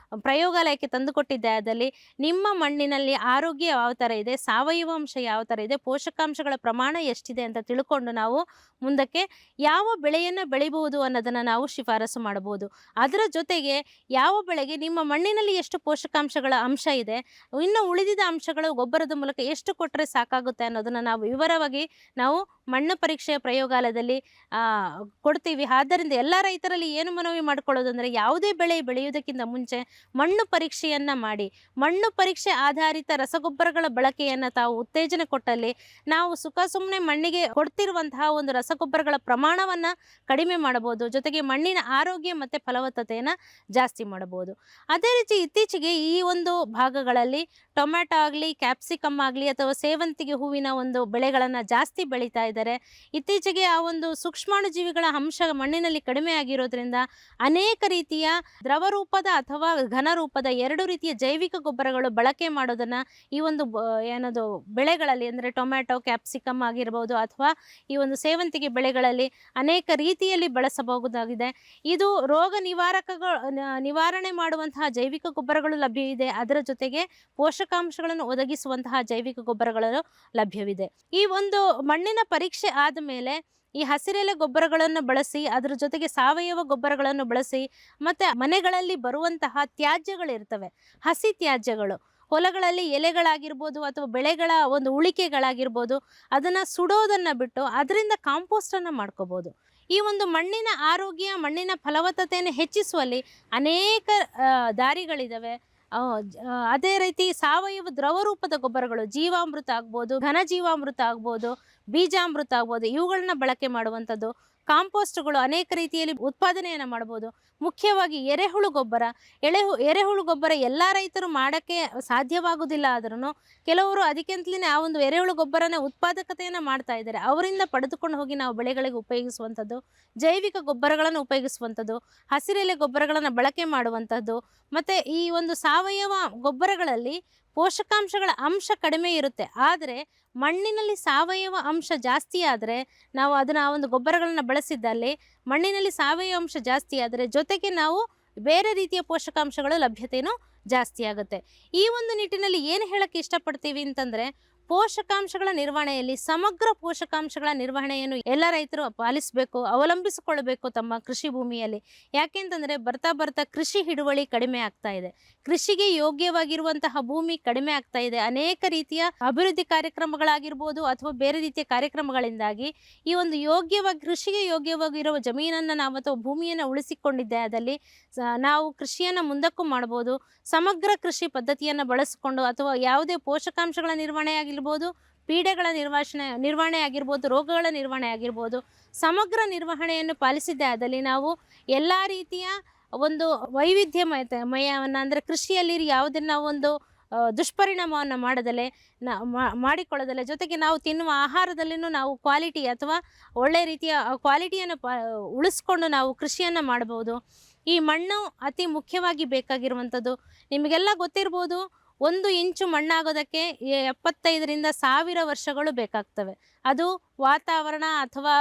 ಪ್ರಯೋಗಾಲಯಕ್ಕೆ ತಂದುಕೊಟ್ಟಿದ್ದೆ ಆದಲ್ಲಿ ನಿಮ್ಮ ಮಣ್ಣಿನಲ್ಲಿ ಆರೋಗ್ಯ ಯಾವ ಥರ ಇದೆ, ಸಾವಯವ ಅಂಶ ಯಾವ ಥರ ಇದೆ, ಪೋಷಕಾಂಶಗಳ ಪ್ರಮಾಣ ಎಷ್ಟಿದೆ ಅಂತ ತಿಳ್ಕೊಂಡು ನಾವು ಮುಂದಕ್ಕೆ ಯಾವ ಬೆಳೆಯನ್ನು ಬೆಳಿಬಹುದು ಅನ್ನೋದನ್ನು ನಾವು ಶಿಫಾರಸು ಮಾಡಬಹುದು. ಅದರ ಜೊತೆಗೆ ಯಾವ ಬೆಳೆಗೆ ನಿಮ್ಮ ಮಣ್ಣಿನಲ್ಲಿ ಎಷ್ಟು ಪೋಷಕಾಂಶಗಳ ಅಂಶ ಇದೆ, ಇನ್ನು ಉಳಿದಿದ ಅಂಶಗಳು ಗೊಬ್ಬರದ ಮೂಲಕ ಎಷ್ಟು ಕೊಟ್ಟರೆ ಸಾಕಾಗುತ್ತೆ ಅನ್ನೋದನ್ನು ನಾವು ವಿವರವಾಗಿ ನಾವು ಮಣ್ಣು ಪರೀಕ್ಷೆಯ ಪ್ರಯೋಗಾಲಯದಲ್ಲಿ ಕೊಡ್ತೀವಿ. ಆದ್ದರಿಂದ ಎಲ್ಲ ರೈತರಲ್ಲಿ ಏನು ಮನವಿ ಮಾಡಿಕೊಳ್ಳೋದಂದರೆ, ಯಾವುದೇ ಬೆಳೆ ಬೆಳೆಯುವುದಕ್ಕಿಂತ ಮುಂಚೆ ಮಣ್ಣು ಪರೀಕ್ಷೆಯನ್ನು ಮಾಡಿ, ಮಣ್ಣು ಪರೀಕ್ಷೆ ಆಧಾರಿತ ರಸಗೊಬ್ಬರಗಳ ಬಳಕೆಯನ್ನು ತಾವು ಉತ್ತೇಜನ ಕೊಟ್ಟಲ್ಲಿ ನಾವು ಸುಮ್ಮನೆ ಮಣ್ಣಿಗೆ ಕೊಡ್ತಿರುವಂತಹ ಒಂದು ರಸಗೊಬ್ಬರಗಳ ಪ್ರಮಾಣವನ್ನು ಕಡಿಮೆ ಮಾಡಬಹುದು, ಜೊತೆಗೆ ಮಣ್ಣಿನ ಆರೋಗ್ಯ ಮತ್ತು ಫಲವತ್ತತೆಯನ್ನು ಜಾಸ್ತಿ ಮಾಡಬಹುದು. ಅದೇ ರೀತಿ ಇತ್ತೀಚೆಗೆ ಈ ಒಂದು ಭಾಗಗಳಲ್ಲಿ ಟೊಮ್ಯಾಟೊ ಆಗಲಿ, ಕ್ಯಾಪ್ಸಿಕಮ್ ಆಗಲಿ ಅಥವಾ ಸೇವಂತಿಗೆ ಹೂವಿನ ಒಂದು ಬೆಳೆಗಳನ್ನು ಜಾಸ್ತಿ ಬೆಳೀತಾ ಇದ್ದಾರೆ. ಇತ್ತೀಚೆಗೆ ಆ ಒಂದು ಸೂಕ್ಷ್ಮಾಣು ಜೀವಿಗಳ ಅಂಶ ಮಣ್ಣಿನಲ್ಲಿ ಕಡಿಮೆ ಆಗಿರೋದ್ರಿಂದ ಅನೇಕ ರೀತಿಯ ದ್ರವ ರೂಪದ ಅಥವಾ ಘನ ರೂಪದ 2 ರೀತಿಯ ಜೈವಿಕ ಗೊಬ್ಬರಗಳು ಬಳಕೆ ಮಾಡೋದನ್ನು ಈ ಒಂದು ಬೆಳೆಗಳಲ್ಲಿ, ಅಂದರೆ ಟೊಮ್ಯಾಟೊ, ಕ್ಯಾಪ್ಸಿಕಮ್ ಆಗಿರ್ಬೋದು ಅಥವಾ ಈ ಒಂದು ಸೇವಂತಿಗೆ ಬೆಳೆಗಳಲ್ಲಿ ಅನೇಕ ರೀತಿಯಲ್ಲಿ ಬಳಸಬಹುದಾಗಿದೆ. ಇದು ರೋಗ ನಿವಾರಣೆ ಮಾಡುವಂತಹ ಜೈವಿಕ ಗೊಬ್ಬರಗಳು ಲಭ್ಯವಿದೆ. ಅದರ ಜೊತೆಗೆ ಪೋಷಕಾಂಶಗಳನ್ನು ಒದಗಿಸುವಂತಹ ಜೈವಿಕ ಗೊಬ್ಬರಗಳು ಲಭ್ಯವಿದೆ. ಈ ಒಂದು ಮಣ್ಣಿನ ಪರೀಕ್ಷೆ ಆದಮೇಲೆ ಈ ಹಸಿರೆಲೆ ಗೊಬ್ಬರಗಳನ್ನು ಬಳಸಿ, ಅದರ ಜೊತೆಗೆ ಸಾವಯವ ಗೊಬ್ಬರಗಳನ್ನು ಬಳಸಿ, ಮತ್ತು ಮನೆಗಳಲ್ಲಿ ಬರುವಂತಹ ತ್ಯಾಜ್ಯಗಳಿರ್ತವೆ, ಹಸಿ ತ್ಯಾಜ್ಯಗಳು, ಹೊಲಗಳಲ್ಲಿ ಎಲೆಗಳಾಗಿರ್ಬೋದು ಅಥವಾ ಬೆಳೆಗಳ ಒಂದು ಉಳಿಕೆಗಳಾಗಿರ್ಬೋದು, ಅದನ್ನು ಸುಡೋದನ್ನು ಬಿಟ್ಟು ಅದರಿಂದ ಕಾಂಪೋಸ್ಟನ್ನು ಮಾಡ್ಕೋಬೋದು. ಈ ಒಂದು ಮಣ್ಣಿನ ಆರೋಗ್ಯ, ಮಣ್ಣಿನ ಫಲವತ್ತತೆಯನ್ನು ಹೆಚ್ಚಿಸುವಲ್ಲಿ ಅನೇಕ ದಾರಿಗಳಿದ್ದಾವೆ. ಅದೇ ರೀತಿ ಸಾವಯವ ದ್ರವ ರೂಪದ ಗೊಬ್ಬರಗಳು, ಜೀವಾಮೃತ ಆಗ್ಬೋದು, ಘನ ಜೀವಾಮೃತ ಆಗ್ಬೋದು, ಬೀಜಾಮೃತ ಆಗ್ಬೋದು, ಇವುಗಳನ್ನ ಬಳಕೆ ಮಾಡುವಂಥದ್ದು ಕಾಂಪೋಸ್ಟ್ಗಳು ಅನೇಕ ರೀತಿಯಲ್ಲಿ ಉತ್ಪಾದನೆಯನ್ನು ಮಾಡ್ಬೋದು. ಮುಖ್ಯವಾಗಿ ಎರೆಹುಳು ಗೊಬ್ಬರ. ಎರೆಹುಳು ಗೊಬ್ಬರ ಎಲ್ಲ ರೈತರು ಮಾಡೋಕ್ಕೆ ಸಾಧ್ಯವಾಗುವುದಿಲ್ಲ. ಆದ್ರೂ ಕೆಲವರು ಅದಕ್ಕೆಂತಲೇ ಆ ಒಂದು ಎರೆಹುಳು ಗೊಬ್ಬರನ ಉತ್ಪಾದಕತೆಯನ್ನು ಮಾಡ್ತಾ ಇದ್ದಾರೆ. ಅವರಿಂದ ಪಡೆದುಕೊಂಡು ಹೋಗಿ ನಾವು ಬೆಳೆಗಳಿಗೆ ಉಪಯೋಗಿಸುವಂಥದ್ದು, ಜೈವಿಕ ಗೊಬ್ಬರಗಳನ್ನು ಉಪಯೋಗಿಸುವಂಥದ್ದು, ಹಸಿರೆಲೆ ಗೊಬ್ಬರಗಳನ್ನು ಬಳಕೆ ಮಾಡುವಂಥದ್ದು. ಮತ್ತು ಈ ಒಂದು ಸಾವಯವ ಗೊಬ್ಬರಗಳಲ್ಲಿ ಪೋಷಕಾಂಶಗಳ ಅಂಶ ಕಡಿಮೆ ಇರುತ್ತೆ. ಆದರೆ ಮಣ್ಣಿನಲ್ಲಿ ಸಾವಯವ ಅಂಶ ಜಾಸ್ತಿ ಆದರೆ ನಾವು ಅದನ್ನು ಆ ಒಂದು ಗೊಬ್ಬರಗಳನ್ನು ಬಳಸಿದ್ದಲ್ಲಿ ಮಣ್ಣಿನಲ್ಲಿ ಸಾವಯವ ಅಂಶ ಜಾಸ್ತಿ ಆದರೆ ಜೊತೆಗೆ ನಾವು ಬೇರೆ ರೀತಿಯ ಪೋಷಕಾಂಶಗಳ ಲಭ್ಯತೆಯೂ ಜಾಸ್ತಿ ಆಗುತ್ತೆ. ಈ ಒಂದು ನಿಟ್ಟಿನಲ್ಲಿ ಏನು ಹೇಳೋಕ್ಕೆ ಇಷ್ಟಪಡ್ತೀವಿ ಅಂತಂದರೆ, ಪೋಷಕಾಂಶಗಳ ನಿರ್ವಹಣೆಯಲ್ಲಿ ಸಮಗ್ರ ಪೋಷಕಾಂಶಗಳ ನಿರ್ವಹಣೆಯನ್ನು ಎಲ್ಲ ರೈತರು ಪಾಲಿಸಬೇಕು, ಅವಲಂಬಿಸಿಕೊಳ್ಳಬೇಕು ತಮ್ಮ ಕೃಷಿ ಭೂಮಿಯಲ್ಲಿ. ಯಾಕೆಂತಂದರೆ ಬರ್ತಾ ಬರ್ತಾ ಕೃಷಿ ಹಿಡುವಳಿ ಕಡಿಮೆ ಆಗ್ತಾ ಇದೆ, ಕೃಷಿಗೆ ಯೋಗ್ಯವಾಗಿರುವಂತಹ ಭೂಮಿ ಕಡಿಮೆ ಆಗ್ತಾ ಇದೆ. ಅನೇಕ ರೀತಿಯ ಅಭಿವೃದ್ಧಿ ಕಾರ್ಯಕ್ರಮಗಳಾಗಿರ್ಬೋದು ಅಥವಾ ಬೇರೆ ರೀತಿಯ ಕಾರ್ಯಕ್ರಮಗಳಿಂದಾಗಿ ಈ ಒಂದು ಕೃಷಿಗೆ ಯೋಗ್ಯವಾಗಿರುವ ಜಮೀನನ್ನು ನಾವು ಅಥವಾ ಭೂಮಿಯನ್ನು ಉಳಿಸಿಕೊಂಡಿದ್ದೆ ಆದಲ್ಲಿ ನಾವು ಕೃಷಿಯನ್ನು ಮುಂದಕ್ಕೂ ಮಾಡ್ಬೋದು. ಸಮಗ್ರ ಕೃಷಿ ಪದ್ಧತಿಯನ್ನು ಬಳಸಿಕೊಂಡು ಅಥವಾ ಯಾವುದೇ ಪೋಷಕಾಂಶಗಳ ನಿರ್ವಹಣೆ ಆಗಿರ್ಬೋದು, ಪೀಡೆಗಳ ನಿರ್ವಹಣೆ ಆಗಿರ್ಬೋದು, ರೋಗಗಳ ನಿರ್ವಹಣೆ ಆಗಿರ್ಬೋದು, ಸಮಗ್ರ ನಿರ್ವಹಣೆಯನ್ನು ಪಾಲಿಸಿದ್ದೇ ಆದಲ್ಲಿ ನಾವು ಎಲ್ಲ ರೀತಿಯ ಒಂದು ವೈವಿಧ್ಯಮಯವನ್ನು ಅಂದರೆ ಕೃಷಿಯಲ್ಲಿ ಯಾವುದನ್ನು ನಾವು ಒಂದು ದುಷ್ಪರಿಣಾಮವನ್ನು ಮಾಡಿಕೊಳ್ಳದಲ್ಲೇ ಜೊತೆಗೆ ನಾವು ತಿನ್ನುವ ಆಹಾರದಲ್ಲಿನೂ ನಾವು ಕ್ವಾಲಿಟಿ ಅಥವಾ ಒಳ್ಳೆಯ ರೀತಿಯ ಕ್ವಾಲಿಟಿಯನ್ನು ಉಳಿಸ್ಕೊಂಡು ನಾವು ಕೃಷಿಯನ್ನು ಮಾಡ್ಬೋದು. ಈ ಮಣ್ಣು ಅತಿ ಮುಖ್ಯವಾಗಿ ಬೇಕಾಗಿರುವಂಥದ್ದು. ನಿಮಗೆಲ್ಲ ಗೊತ್ತಿರ್ಬೋದು, 1 ಇಂಚು ಮಣ್ಣಾಗೋದಕ್ಕೆ 75ರಿಂದ 1000 ವರ್ಷಗಳು ಬೇಕಾಗ್ತವೆ. ಅದು ವಾತಾವರಣ ಅಥವಾ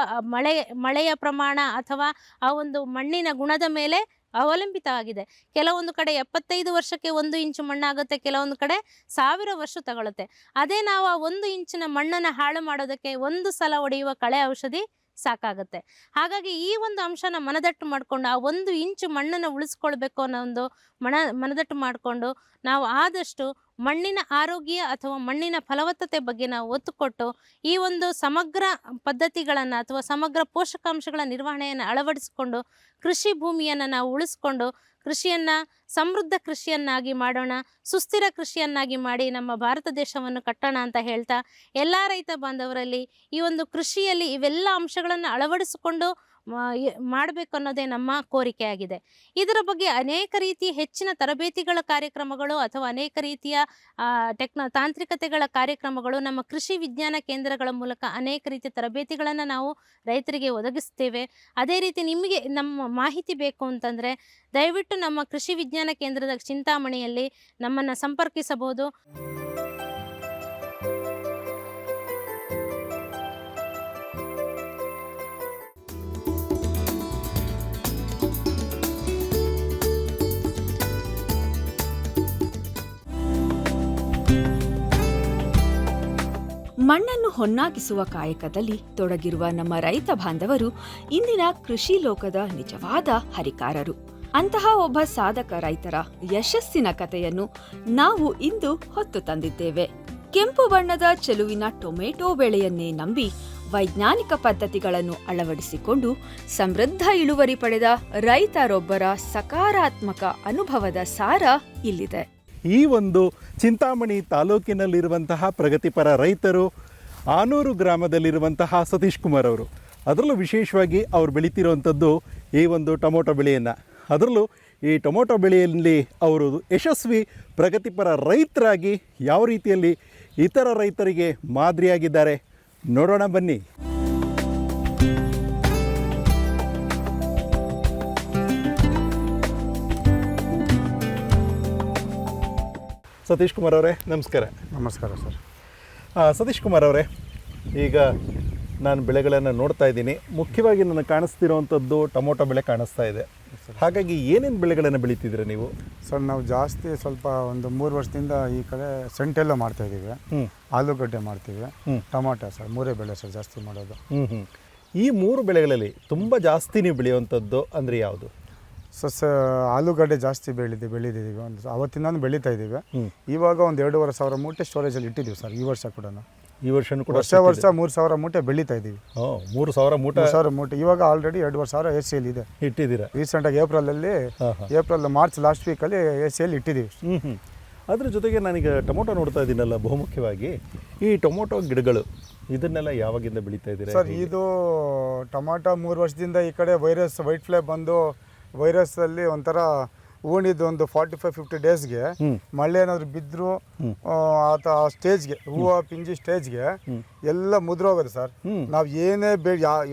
ಮಳೆಯ ಪ್ರಮಾಣ ಅಥವಾ ಆ ಒಂದು ಮಣ್ಣಿನ ಗುಣದ ಮೇಲೆ ಅವಲಂಬಿತವಾಗಿದೆ. ಕೆಲವೊಂದು ಕಡೆ 75 ವರ್ಷಕ್ಕೆ 1 ಇಂಚು ಮಣ್ಣಾಗುತ್ತೆ, ಕೆಲವೊಂದು ಕಡೆ 1000 ವರ್ಷ ತಗೊಳುತ್ತೆ. ಅದೇ ನಾವು ಆ 1 ಇಂಚಿನ ಮಣ್ಣನ್ನು ಹಾಳು ಮಾಡೋದಕ್ಕೆ 1 ಸಲ ಹೊಡೆಯುವ ಕಳೆ ಔಷಧಿ ಸಾಕಾಗುತ್ತೆ. ಹಾಗಾಗಿ ಈ ಒಂದು ಅಂಶನ ಮನದಟ್ಟು ಮಾಡಿಕೊಂಡು ಆ 1 ಇಂಚು ಮಣ್ಣನ್ನು ಉಳಿಸ್ಕೊಳ್ಬೇಕು ಅನ್ನೋ ಒಂದು ಮನದಟ್ಟು ಮಾಡಿಕೊಂಡು ನಾವು ಆದಷ್ಟು ಮಣ್ಣಿನ ಆರೋಗ್ಯ ಅಥವಾ ಮಣ್ಣಿನ ಫಲವತ್ತತೆ ಬಗ್ಗೆ ನಾವು ಒತ್ತು ಕೊಟ್ಟು ಈ ಒಂದು ಸಮಗ್ರ ಪದ್ಧತಿಗಳನ್ನು ಅಥವಾ ಸಮಗ್ರ ಪೋಷಕಾಂಶಗಳ ನಿರ್ವಹಣೆಯನ್ನು ಅಳವಡಿಸಿಕೊಂಡು ಕೃಷಿ ಭೂಮಿಯನ್ನು ನಾವು ಉಳಿಸ್ಕೊಂಡು ಕೃಷಿಯನ್ನು ಸಮೃದ್ಧ ಕೃಷಿಯನ್ನಾಗಿ ಮಾಡೋಣ, ಸುಸ್ಥಿರ ಕೃಷಿಯನ್ನಾಗಿ ಮಾಡಿ ನಮ್ಮ ಭಾರತ ದೇಶವನ್ನು ಕಟ್ಟೋಣ ಅಂತ ಹೇಳ್ತಾ, ಎಲ್ಲ ರೈತ ಬಾಂಧವರಲ್ಲಿ ಈ ಒಂದು ಕೃಷಿಯಲ್ಲಿ ಇವೆಲ್ಲ ಅಂಶಗಳನ್ನು ಅಳವಡಿಸಿಕೊಂಡು ಮಾಡಬೇಕು ಅನ್ನೋದೇ ನಮ್ಮ ಕೋರಿಕೆಯಾಗಿದೆ. ಇದರ ಬಗ್ಗೆ ಅನೇಕ ರೀತಿಯ ಹೆಚ್ಚಿನ ತರಬೇತಿಗಳ ಕಾರ್ಯಕ್ರಮಗಳು ಅಥವಾ ಅನೇಕ ರೀತಿಯ ತಾಂತ್ರಿಕತೆಗಳ ಕಾರ್ಯಕ್ರಮಗಳು ನಮ್ಮ ಕೃಷಿ ವಿಜ್ಞಾನ ಕೇಂದ್ರಗಳ ಮೂಲಕ ಅನೇಕ ರೀತಿಯ ತರಬೇತಿಗಳನ್ನು ನಾವು ರೈತರಿಗೆ ಒದಗಿಸ್ತೇವೆ. ಅದೇ ರೀತಿ ನಿಮಗೆ ನಮ್ಮ ಮಾಹಿತಿ ಬೇಕು ಅಂತಂದರೆ ದಯವಿಟ್ಟು ನಮ್ಮ ಕೃಷಿ ವಿಜ್ಞಾನ ಕೇಂದ್ರದ ಚಿಂತಾಮಣಿಯಲ್ಲಿ ನಮ್ಮನ್ನು ಸಂಪರ್ಕಿಸಬಹುದು. ಮಣ್ಣನ್ನು ಹೊನ್ನಾಗಿಸುವ ಕಾಯಕದಲ್ಲಿ ತೊಡಗಿರುವ ನಮ್ಮ ರೈತ ಬಾಂಧವರು ಇಂದಿನ ಕೃಷಿ ಲೋಕದ ನಿಜವಾದ ಹರಿಕಾರರು. ಅಂತಹ ಒಬ್ಬ ಸಾಧಕ ರೈತರ ಯಶಸ್ಸಿನ ಕಥೆಯನ್ನು ನಾವು ಇಂದು ಹೊತ್ತು ತಂದಿದ್ದೇವೆ. ಕೆಂಪು ಬಣ್ಣದ ಚೆಲುವಿನ ಟೊಮೆಟೊ ಬೆಳೆಯನ್ನೇ ನಂಬಿ ವೈಜ್ಞಾನಿಕ ಪದ್ಧತಿಗಳನ್ನು ಅಳವಡಿಸಿಕೊಂಡು ಸಮೃದ್ಧ ಇಳುವರಿ ಪಡೆದ ರೈತರೊಬ್ಬರ ಸಕಾರಾತ್ಮಕ ಅನುಭವದ ಸಾರ ಇಲ್ಲಿದೆ. ಈ ಒಂದು ಚಿಂತಾಮಣಿ ತಾಲೂಕಿನಲ್ಲಿರುವಂತಹ ಪ್ರಗತಿಪರ ರೈತರು ಆನೂರು ಗ್ರಾಮದಲ್ಲಿರುವಂತಹ ಸತೀಶ್ ಕುಮಾರ್ ಅವರು, ಅದರಲ್ಲೂ ವಿಶೇಷವಾಗಿ ಅವರು ಬೆಳೀತಿರುವಂಥದ್ದು ಈ ಒಂದು ಟೊಮೊಟೊ ಬೆಳೆಯನ್ನು. ಅದರಲ್ಲೂ ಈ ಟೊಮೊಟೊ ಬೆಳೆಯಲ್ಲಿ ಅವರು ಯಶಸ್ವಿ ಪ್ರಗತಿಪರ ರೈತರಾಗಿ ಯಾವ ರೀತಿಯಲ್ಲಿ ಇತರ ರೈತರಿಗೆ ಮಾದರಿಯಾಗಿದ್ದಾರೆ ನೋಡೋಣ ಬನ್ನಿ. ಸತೀಶ್ ಕುಮಾರ್ ಅವರೇ ನಮಸ್ಕಾರ. ನಮಸ್ಕಾರ ಸರ್. ಸತೀಶ್ ಕುಮಾರ್ ಅವರೇ, ಈಗ ನಾನು ಬೆಳೆಗಳನ್ನು ನೋಡ್ತಾ ಇದ್ದೀನಿ. ಮುಖ್ಯವಾಗಿ ನನಗೆ ಕಾಣಿಸ್ತಿರೋವಂಥದ್ದು ಟೊಮೊಟೊ ಬೆಳೆ ಕಾಣಿಸ್ತಾ ಇದೆ. ಹಾಗಾಗಿ ಏನೇನು ಬೆಳೆಗಳನ್ನು ಬೆಳೀತಿದ್ರೆ ನೀವು? ಸರ್, ನಾವು ಜಾಸ್ತಿ ಸ್ವಲ್ಪ ಒಂದು 3 ವರ್ಷದಿಂದ ಈ ಕಡೆ ಸೆಂಟೆಲ್ಲ ಮಾಡ್ತಾಯಿದ್ದೀವಿ, ಆಲೂಗಡ್ಡೆ ಮಾಡ್ತೀವಿ, ಟೊಮೊಟೊ ಸರ್, 3 ಬೆಳೆ ಸರ್ ಜಾಸ್ತಿ ಮಾಡೋದು. ಈ 3 ಬೆಳೆಗಳಲ್ಲಿ ತುಂಬ ಜಾಸ್ತಿ ನೀವು ಬೆಳೆಯುವಂಥದ್ದು ಅಂದರೆ ಯಾವುದು? ಆಲೂಗಡ್ಡೆ ಜಾಸ್ತಿ ಬೆಳೆದಿದ್ದೀವಿ. ಒಂದು ಅವತ್ತಿಂದ ಬೆಳೀತಾ ಇದ್ದೀವಿ. ಇವಾಗ ಒಂದು 2,500 ಮೂಟೆ ಸ್ಟೋರೇಜಲ್ಲಿ ಇಟ್ಟಿದ್ದೀವಿ ಸರ್. ಈ ವರ್ಷ ಕೂಡ ಈ ವರ್ಷನೂ ಕೂಡ ವರ್ಷ 3,000 ಮೂಟೆ ಬೆಳೀತಾ ಇದ್ದೀವಿ. 3,000 ಮೂಟೆ ಇವಾಗ ಆಲ್ರೆಡಿ 2,500 AC ಇದೆ ಇಟ್ಟಿದ್ದೀರಾ. ರೀಸೆಂಟಾಗಿ ಮಾರ್ಚ್ ಲಾಸ್ಟ್ ವೀಕಲ್ಲಿ AC ಇಟ್ಟಿದ್ದೀವಿ. ಅದ್ರ ಜೊತೆಗೆ ನಾನೀಗ ಟೊಮೊಟೊ ನೋಡ್ತಾ ಇದ್ದೀನಲ್ಲ, ಬಹುಮುಖ್ಯವಾಗಿ ಈ ಟೊಮೊಟೊ ಗಿಡಗಳು ಇದನ್ನೆಲ್ಲ ಯಾವಾಗಿಂದ ಬೆಳೀತಾ ಇದ್ದೀರಾ? ಸರ್ ಇದು ಟೊಮಾಟೊ 3 ವರ್ಷದಿಂದ ಈ ಕಡೆ ವೈರಸ್ ವೈಟ್ ಫ್ಲೈ ಬಂದು ವೈರಸ್ಸಲ್ಲಿ ಒಂಥರ ಹೂಣಿದ್ದು ಒಂದು 45-50 ಡೇಸ್ಗೆ ಮಳೆ ಏನಾದರೂ ಬಿದ್ದರೂ ಆ ಸ್ಟೇಜ್ಗೆ ಹೂವು ಪಿಂಜಿ ಸ್ಟೇಜ್ಗೆ ಎಲ್ಲ ಮುದ್ರೋಗೋದು ಸರ್. ನಾವು ಏನೇ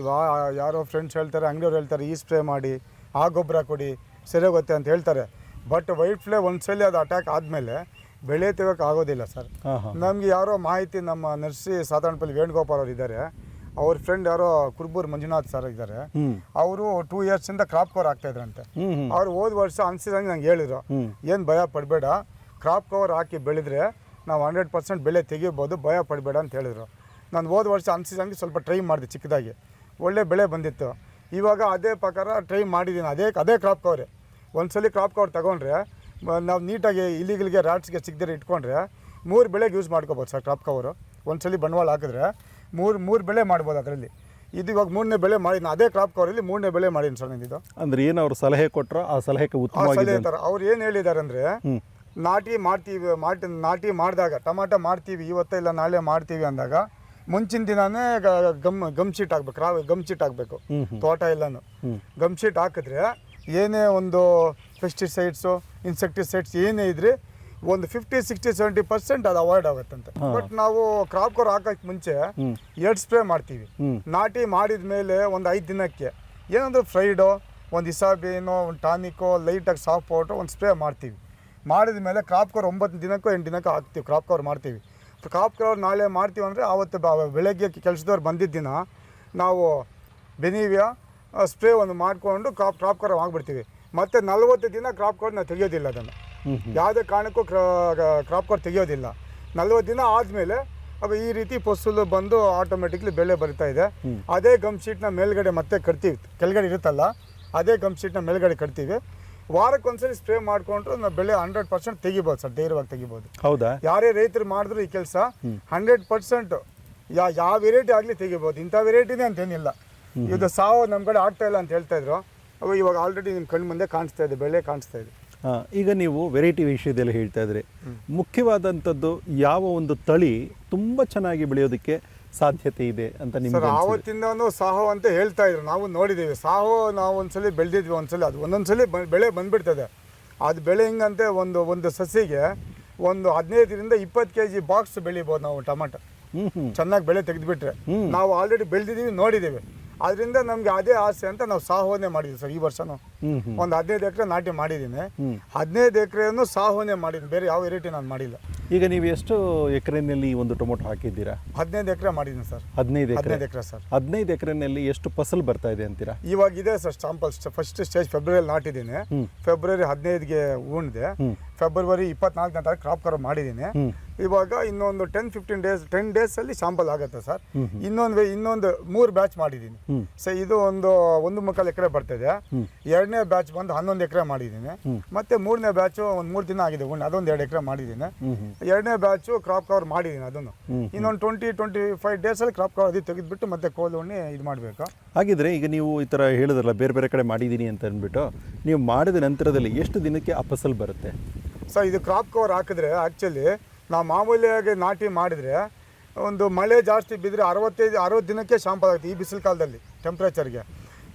ಯಾರೋ ಫ್ರೆಂಡ್ಸ್ ಹೇಳ್ತಾರೆ, ಅಂಗಡಿಯವ್ರು ಹೇಳ್ತಾರೆ ಈ ಸ್ಪ್ರೇ ಮಾಡಿ ಆ ಗೊಬ್ಬರ ಕೊಡಿ ಸರಿಯಾಗುತ್ತೆ ಅಂತ ಹೇಳ್ತಾರೆ. ಬಟ್ ವೈಟ್ ಫ್ಲೈ ಒಂದ್ಸಲಿ ಅದು ಅಟ್ಯಾಕ್ ಆದಮೇಲೆ ಬೆಳೆ ತೆಗೋಕೆ ಆಗೋದಿಲ್ಲ ಸರ್. ನಮಗೆ ಯಾರೋ ಮಾಹಿತಿ ನಮ್ಮ ನರ್ಸಿ ಸಾಧಾರಣಪಲ್ಲಿ ವೇಣುಗೋಪಾಲ್ ಅವರು ಇದ್ದಾರೆ, ಅವ್ರ ಫ್ರೆಂಡ್ ಯಾರೋ ಕುರುಬೂರು ಮಂಜುನಾಥ್ ಸರ್ ಇದ್ದಾರೆ, ಅವರು 2 ಇಯರ್ಸಿಂದ ಕ್ರಾಪ್ ಕವರ್ ಆಗ್ತಾ ಇದ್ರಂತೆ. ಅವ್ರು ಹೋದ ವರ್ಷ ಅನ್ಸಿದಂಗೆ ನಂಗೆ ಹೇಳಿದ್ರು, ಏನು ಭಯ ಪಡಬೇಡ, ಕ್ರಾಪ್ ಕವರ್ ಹಾಕಿ ಬೆಳೆದ್ರೆ ನಾವು 100% ಬೆಳೆ ತೆಗಿಬೋದು, ಭಯ ಪಡಬೇಡ ಅಂತ ಹೇಳಿದ್ರು. ನಾನು ಹೋದ ವರ್ಷ ಅನ್ಸಿದಂಗೆ ಸ್ವಲ್ಪ ಟ್ರೈ ಮಾಡಿದೆ, ಚಿಕ್ಕದಾಗಿ ಒಳ್ಳೆ ಬೆಳೆ ಬಂದಿತ್ತು. ಇವಾಗ ಅದೇ ಪ್ರಕಾರ ಟ್ರೈ ಮಾಡಿದ್ದೀನಿ, ಅದೇ ಕ್ರಾಪ್ ಕವರೇ. ಒಂದ್ಸಲಿ ಕ್ರಾಪ್ ಕವರ್ ತಗೊಂಡ್ರೆ ನಾವು ನೀಟಾಗಿ ಇಲಿಗಳಿಗೆ ರ್ಯಾಟ್ಸ್ಗೆ ಸಿಗದೇ ಇಟ್ಕೊಂಡ್ರೆ 3 ಬೆಳೆಗೆ ಯೂಸ್ ಮಾಡ್ಕೋಬೋದು ಸರ್. ಕ್ರಾಪ್ ಕವರು ಒಂದ್ಸಲಿ ಬಂಡವಾಳ ಹಾಕಿದ್ರೆ ಮೂರು ಬೆಳೆ ಮಾಡ್ಬೋದು ಅದರಲ್ಲಿ. ಇದು ಇವಾಗ 3ನೇ ಬೆಳೆ ಮಾಡಿದ್ದೀನಿ, ಅದೇ ಕ್ರಾಪ್ ಕವರಲ್ಲಿ 3ನೇ ಬೆಳೆ ಮಾಡಿದ್ದೀನಿ ಸರ್ ನಾನು. ಇದು ಅಂದ್ರೆ ಏನು ಅವ್ರು ಸಲಹೆ ಕೊಟ್ಟರು ಆ ಸಲಹೆಗೆ ಉತ್ತಮವಾಗಿದೆ ಥರ ಅವ್ರು ಏನು ಹೇಳಿದ್ದಾರೆ ಅಂದರೆ, ನಾಟಿ ಮಾಡಿದಾಗ ಟೊಮಾಟೊ ಮಾಡ್ತೀವಿ ಇವತ್ತೇ ಇಲ್ಲ ನಾಳೆ ಮಾಡ್ತೀವಿ ಅಂದಾಗ ಮುಂಚಿನ ದಿನಾನೇ ಗಮ್ ಶೀಟ್ ಹಾಕ್ಬೇಕು, ಗಮ್ ಶೀಟ್ ಹಾಕಬೇಕು ತೋಟ ಎಲ್ಲನೂ. ಗಮ್ ಶೀಟ್ ಹಾಕಿದ್ರೆ ಏನೇ ಒಂದು ಪೆಸ್ಟಿಸೈಡ್ಸು ಇನ್ಸೆಕ್ಟಿಸೈಡ್ಸ್ ಏನೇ ಇದ್ರೆ ಒಂದು 50-60-70% ಅದು ಅವಾಯ್ಡ್ ಆಗುತ್ತಂತೆ. ಬಟ್ ನಾವು ಕ್ರಾಪ್ ಕವರ್ ಹಾಕೋಕ್ಕೆ ಮುಂಚೆ 2 ಸ್ಪ್ರೇ ಮಾಡ್ತೀವಿ. ನಾಟಿ ಮಾಡಿದ ಮೇಲೆ ಒಂದು 5 ದಿನಕ್ಕೆ ಏನಂದ್ರೆ ಫ್ರೈಡೋ, ಒಂದು ಇಸಾಬೇನೋ, ಒಂದು ಟಾನಿಕೋ, ಲೈಟಾಗಿ ಸಾಫ್ಟ್ ಪೌಡ್ರು ಒಂದು ಸ್ಪ್ರೇ ಮಾಡ್ತೀವಿ. ಮಾಡಿದ ಮೇಲೆ ಕ್ರಾಪ್ ಕವರ್ 9 ದಿನಕ್ಕೋ 8 ದಿನಕ್ಕೋ ಹಾಕ್ತೀವಿ. ಕ್ರಾಪ್ ಕವರ್ ಮಾಡ್ತೀವಿ. ಕ್ರಾಪ್ ಕವರ್ ನಾಳೆ ಮಾಡ್ತೀವಿ ಅಂದರೆ ಆವತ್ತು ಬೆಳಗ್ಗೆ ಕೆಲಸದವ್ರು ಬಂದಿದ್ದ ದಿನ ನಾವು ಬೆನಿವಿಯಾ ಸ್ಪ್ರೇ ಒಂದು ಮಾಡಿಕೊಂಡು ಕ್ರಾಪ್ ಕವರ್ ಆಗಿಬಿಡ್ತೀವಿ. ಮತ್ತು 40 ದಿನ ಕ್ರಾಪ್ ಕವರ್ ನಾವು ತೆಗಿಯೋದಿಲ್ಲ, ಅದನ್ನು ಯಾವುದೇ ಕಾರಣಕ್ಕೂ ಕ್ರಾಪ್ ಕವರ್ ತೆಗಿಯೋದಿಲ್ಲ. 40 ದಿನ ಆದಮೇಲೆ ಅದು ಈ ರೀತಿ ಫಸಲು ಬಂದು ಆಟೋಮೆಟಿಕ್ಲಿ ಬೆಳೆ ಬರ್ತಾ ಇದೆ. ಅದೇ ಗಮ್ ಶೀಟ್ನ ಮೇಲ್ಗಡೆ ಮತ್ತೆ ಕಟ್ತೀವಿ, ಕೆಳಗಡೆ ಇರುತ್ತಲ್ಲ ಅದೇ ಗಮ್ ಶೀಟ್ನ ಮೇಲ್ಗಡೆ ಕಟ್ತೀವಿ. ವಾರಕ್ಕೊಂದ್ಸರಿ ಸ್ಪ್ರೇ ಮಾಡಿಕೊಂಡ್ರು ನಾವು ಬೆಳೆ 100% ತೆಗಿಬೋದು ಸರ್, ಧೈರ್ಯವಾಗಿ ತೆಗಿಬೋದು. ಹೌದಾ? ಯಾರೇ ರೈತರು ಮಾಡಿದ್ರು ಈ ಕೆಲಸ 100% ಯಾವ ವೆರೈಟಿ ಆಗಲಿ ತೆಗಿಬೋದು. ಇಂಥ ವೆರೈಟಿನೇ ಅಂತೇನಿಲ್ಲ. ಇದು ಸಾವು ನಮ್ಮ ಕಡೆ ಆಗ್ತಾ ಇಲ್ಲ ಅಂತ ಹೇಳ್ತಾ ಇದ್ರು, ಅವು ಇವಾಗ ಆಲ್ರೆಡಿ ನಿಮ್ಮ ಕಣ್ಣು ಮುಂದೆ ಕಾಣಿಸ್ತಾ ಇದೆ, ಬೆಳೆ ಕಾಣಿಸ್ತಾ ಇದೆ. ಈಗ ನೀವು ವೆರೈಟಿ ವಿಷಯದಲ್ಲಿ ಹೇಳ್ತಾ ಇದ್ರಿ, ಮುಖ್ಯವಾದಂಥದ್ದು ಯಾವ ಒಂದು ತಳಿ ತುಂಬ ಚೆನ್ನಾಗಿ ಬೆಳೆಯೋದಕ್ಕೆ ಸಾಧ್ಯತೆ ಇದೆ ಅಂತ ನಿಮ್ಗೆ? ಆವತ್ತಿಂದನೂ ಸಾಹೋ ಅಂತ ಹೇಳ್ತಾ ಇದ್ರು, ನಾವು ನೋಡಿದ್ದೀವಿ. ಸಾಹೋ ನಾವು ಒಂದ್ಸಲಿ ಬೆಳೆದಿದ್ವಿ, ಒಂದ್ಸಲಿ ಅದು ಒಂದೊಂದ್ಸಲಿ ಬೆಳೆ ಬಂದ್ಬಿಡ್ತದೆ. ಅದು ಬೆಳೆ ಹಿಂಗಂತೆ ಒಂದು ಸಸಿಗೆ ಒಂದು 15-20 kg ಬಾಕ್ಸ್ ಬೆಳಿಬೋದು ನಾವು ಟೊಮಾಟೊ, ಚೆನ್ನಾಗಿ ಬೆಳೆ ತೆಗೆದುಬಿಟ್ರೆ. ನಾವು ಆಲ್ರೆಡಿ ಬೆಳೆದಿದ್ದೀವಿ, ನೋಡಿದ್ದೀವಿ. ಅದರಿಂದ ನಮಗೆ ಅದೇ ಆಸೆ ಅಂತ ನಾವು ಸಾಹೋನೆ ಮಾಡಿದ್ವಿ ಸರ್. ಈ ವರ್ಷನೂ ಒಂದು 15 ಎಕರೆ ನಾಟಿ ಮಾಡಿದ್ದೀನಿ. 15 ಎಕರೆಯನ್ನು ಸಾಹೋನೆ ಮಾಡಿದ್ದೀನಿ, ಬೇರೆ ಯಾವ ವೆರೈಟಿ ನಾನು ಮಾಡಿಲ್ಲ. ಈಗ ನೀವು ಎಷ್ಟು ಎಕರೆನಲ್ಲಿ ಒಂದು ಟೊಮೊಟೊ ಹಾಕಿದ್ದೀರಾ? 15 ಎಕರೆ ಮಾಡಿದ್ದೀನಿ ಸರ್. 15 ಎಕರೆ ಸರ್. 15 ಎಕರೆನಲ್ಲಿ ಎಷ್ಟು ಫಸಲು ಬರ್ತಾ ಇದೆ ಅಂತೀರಾ? ಇವಾಗ ಇದೆ sir sample. First stage February ನಾಟಿದ್ದೀನಿ, ಫೆಬ್ರವರಿ 15ಗೆ ಹೂಣಿದೆ, ಫೆಬ್ರವರಿ 24ನೇ ತಾರೀಕು ಕ್ರಾಪ್ ಕವರ್ ಮಾಡಿದ್ದೀನಿ. ಇವಾಗ ಇನ್ನೊಂದು 10 ಡೇಸಲ್ಲಿ ಶಾಂಪಲ್ ಆಗುತ್ತೆ ಸರ್. ಇನ್ನೊಂದು 3 ಬ್ಯಾಚ್ ಮಾಡಿದ್ದೀನಿ ಸರ್. ಇದು ಒಂದು 1.25 ಎಕರೆ ಬರ್ತಿದೆ. 2ನೇ ಬ್ಯಾಚ್ ಬಂದು 11 ಎಕರೆ ಮಾಡಿದ್ದೀನಿ. ಮತ್ತೆ 3ನೇ ಬ್ಯಾಚು ಒಂದು 3 ದಿನ ಆಗಿದೆ, ಅದೊಂದು 2 ಎಕರೆ ಮಾಡಿದ್ದೀನಿ. 2ನೇ ಬ್ಯಾಚು ಕ್ರಾಪ್ ಕವರ್ ಮಾಡಿದ್ದೀನಿ. ಅದನ್ನು ಇನ್ನೊಂದು 20-25 ಡೇಸಲ್ಲಿ ಕ್ರಾಪ್ ಕವರ್ ಅದು ತೆಗೆದುಬಿಟ್ಟು ಮತ್ತೆ ಕೋಲು ಉಣ್ಣಿ ಇದು ಮಾಡಬೇಕು. ಹಾಗಿದ್ರೆ ಈಗ ನೀವು ಈ ಥರ ಹೇಳಿದ್ರಲ್ಲ ಬೇರೆ ಬೇರೆ ಕಡೆ ಮಾಡಿದ್ದೀನಿ ಅಂತ ಅಂದ್ಬಿಟ್ಟು, ನೀವು ಮಾಡಿದ ನಂತರದಲ್ಲಿ ಎಷ್ಟು ದಿನಕ್ಕೆ ಆ ಫಸಲು ಬರುತ್ತೆ ಸರ್? ಇದು ಕ್ರಾಪ್ ಕವರ್ ಹಾಕಿದ್ರೆ ಆ್ಯಕ್ಚುಲಿ ನಾವು ಮಾಮೂಲಿಯಾಗಿ ನಾಟಿ ಮಾಡಿದರೆ ಒಂದು ಮಳೆ ಜಾಸ್ತಿ ಬಿದ್ದರೆ 60 ದಿನಕ್ಕೆ ಶಾಂಪಲ್ ಆಗುತ್ತೆ. ಈ ಬಿಸಿಲು ಕಾಲದಲ್ಲಿ ಟೆಂಪ್ರೇಚರ್ಗೆ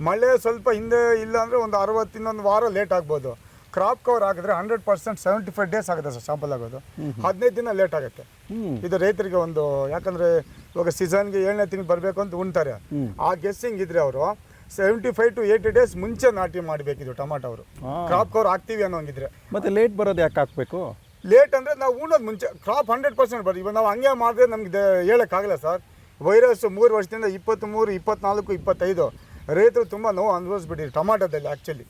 ಮಳೆ ಸ್ವಲ್ಪ ಹಿಂದೆ ಇಲ್ಲ ಅಂದರೆ ಒಂದು 60 ಇನ್ನೊಂದು ವಾರ ಲೇಟ್ ಆಗ್ಬೋದು. ಕ್ರಾಪ್ ಕವರ್ ಹಾಕಿದ್ರೆ 100% 75 ಡೇಸ್ ಆಗುತ್ತೆ ಸರ್ ಶಾಂಪಲ್ ಆಗೋದು. 15 ದಿನ ಲೇಟ್ ಆಗುತ್ತೆ. ಇದು ರೈತರಿಗೆ ಒಂದು, ಯಾಕಂದರೆ ಇವಾಗ ಸೀಸನ್ಗೆ 7ನೇ ತಿಂಗಳು ಬರಬೇಕು ಅಂತ ಉಣ್ತಾರೆ. ಆ ಗೆಸ್ಸಿಂಗ್ ಇದ್ರೆ ಅವರು 75 to 80 ಡೇಸ್ ಮುಂಚೆ ನಾಟಿ ಮಾಡಬೇಕಿದು ಟೊಮಾಟೊ. ಅವರು ಕ್ರಾಪ್ ಕವರ್ ಹಾಕ್ತೀವಿ ಅನ್ನೋಂಗಿದ್ರೆ. ಮತ್ತೆ ಲೇಟ್ ಬರೋದು ಯಾಕೆ ಹಾಕಬೇಕು? ಲೇಟ್ ಅಂದರೆ ನಾವು ಉಣ್ಣೋದು ಮುಂಚೆ ಕ್ರಾಪ್ 100% ಬರೋದು. ಇವಾಗ ನಾವು ಹಂಗೆ ಮಾಡಿದ್ರೆ ನಮ್ಗೆ ಹೇಳೋಕ್ಕಾಗಲ್ಲ ಸರ್. ವೈರಸ್ 3 ವರ್ಷದಿಂದ 23, 24, 25 ರೈತರು ತುಂಬ ನೋವು ಅನುಭವಿಸ್ಬಿಟ್ಟಿದ್ರು ಟೊಮಾಟೋದಲ್ಲಿ. ಆ್ಯಕ್ಚುಲಿ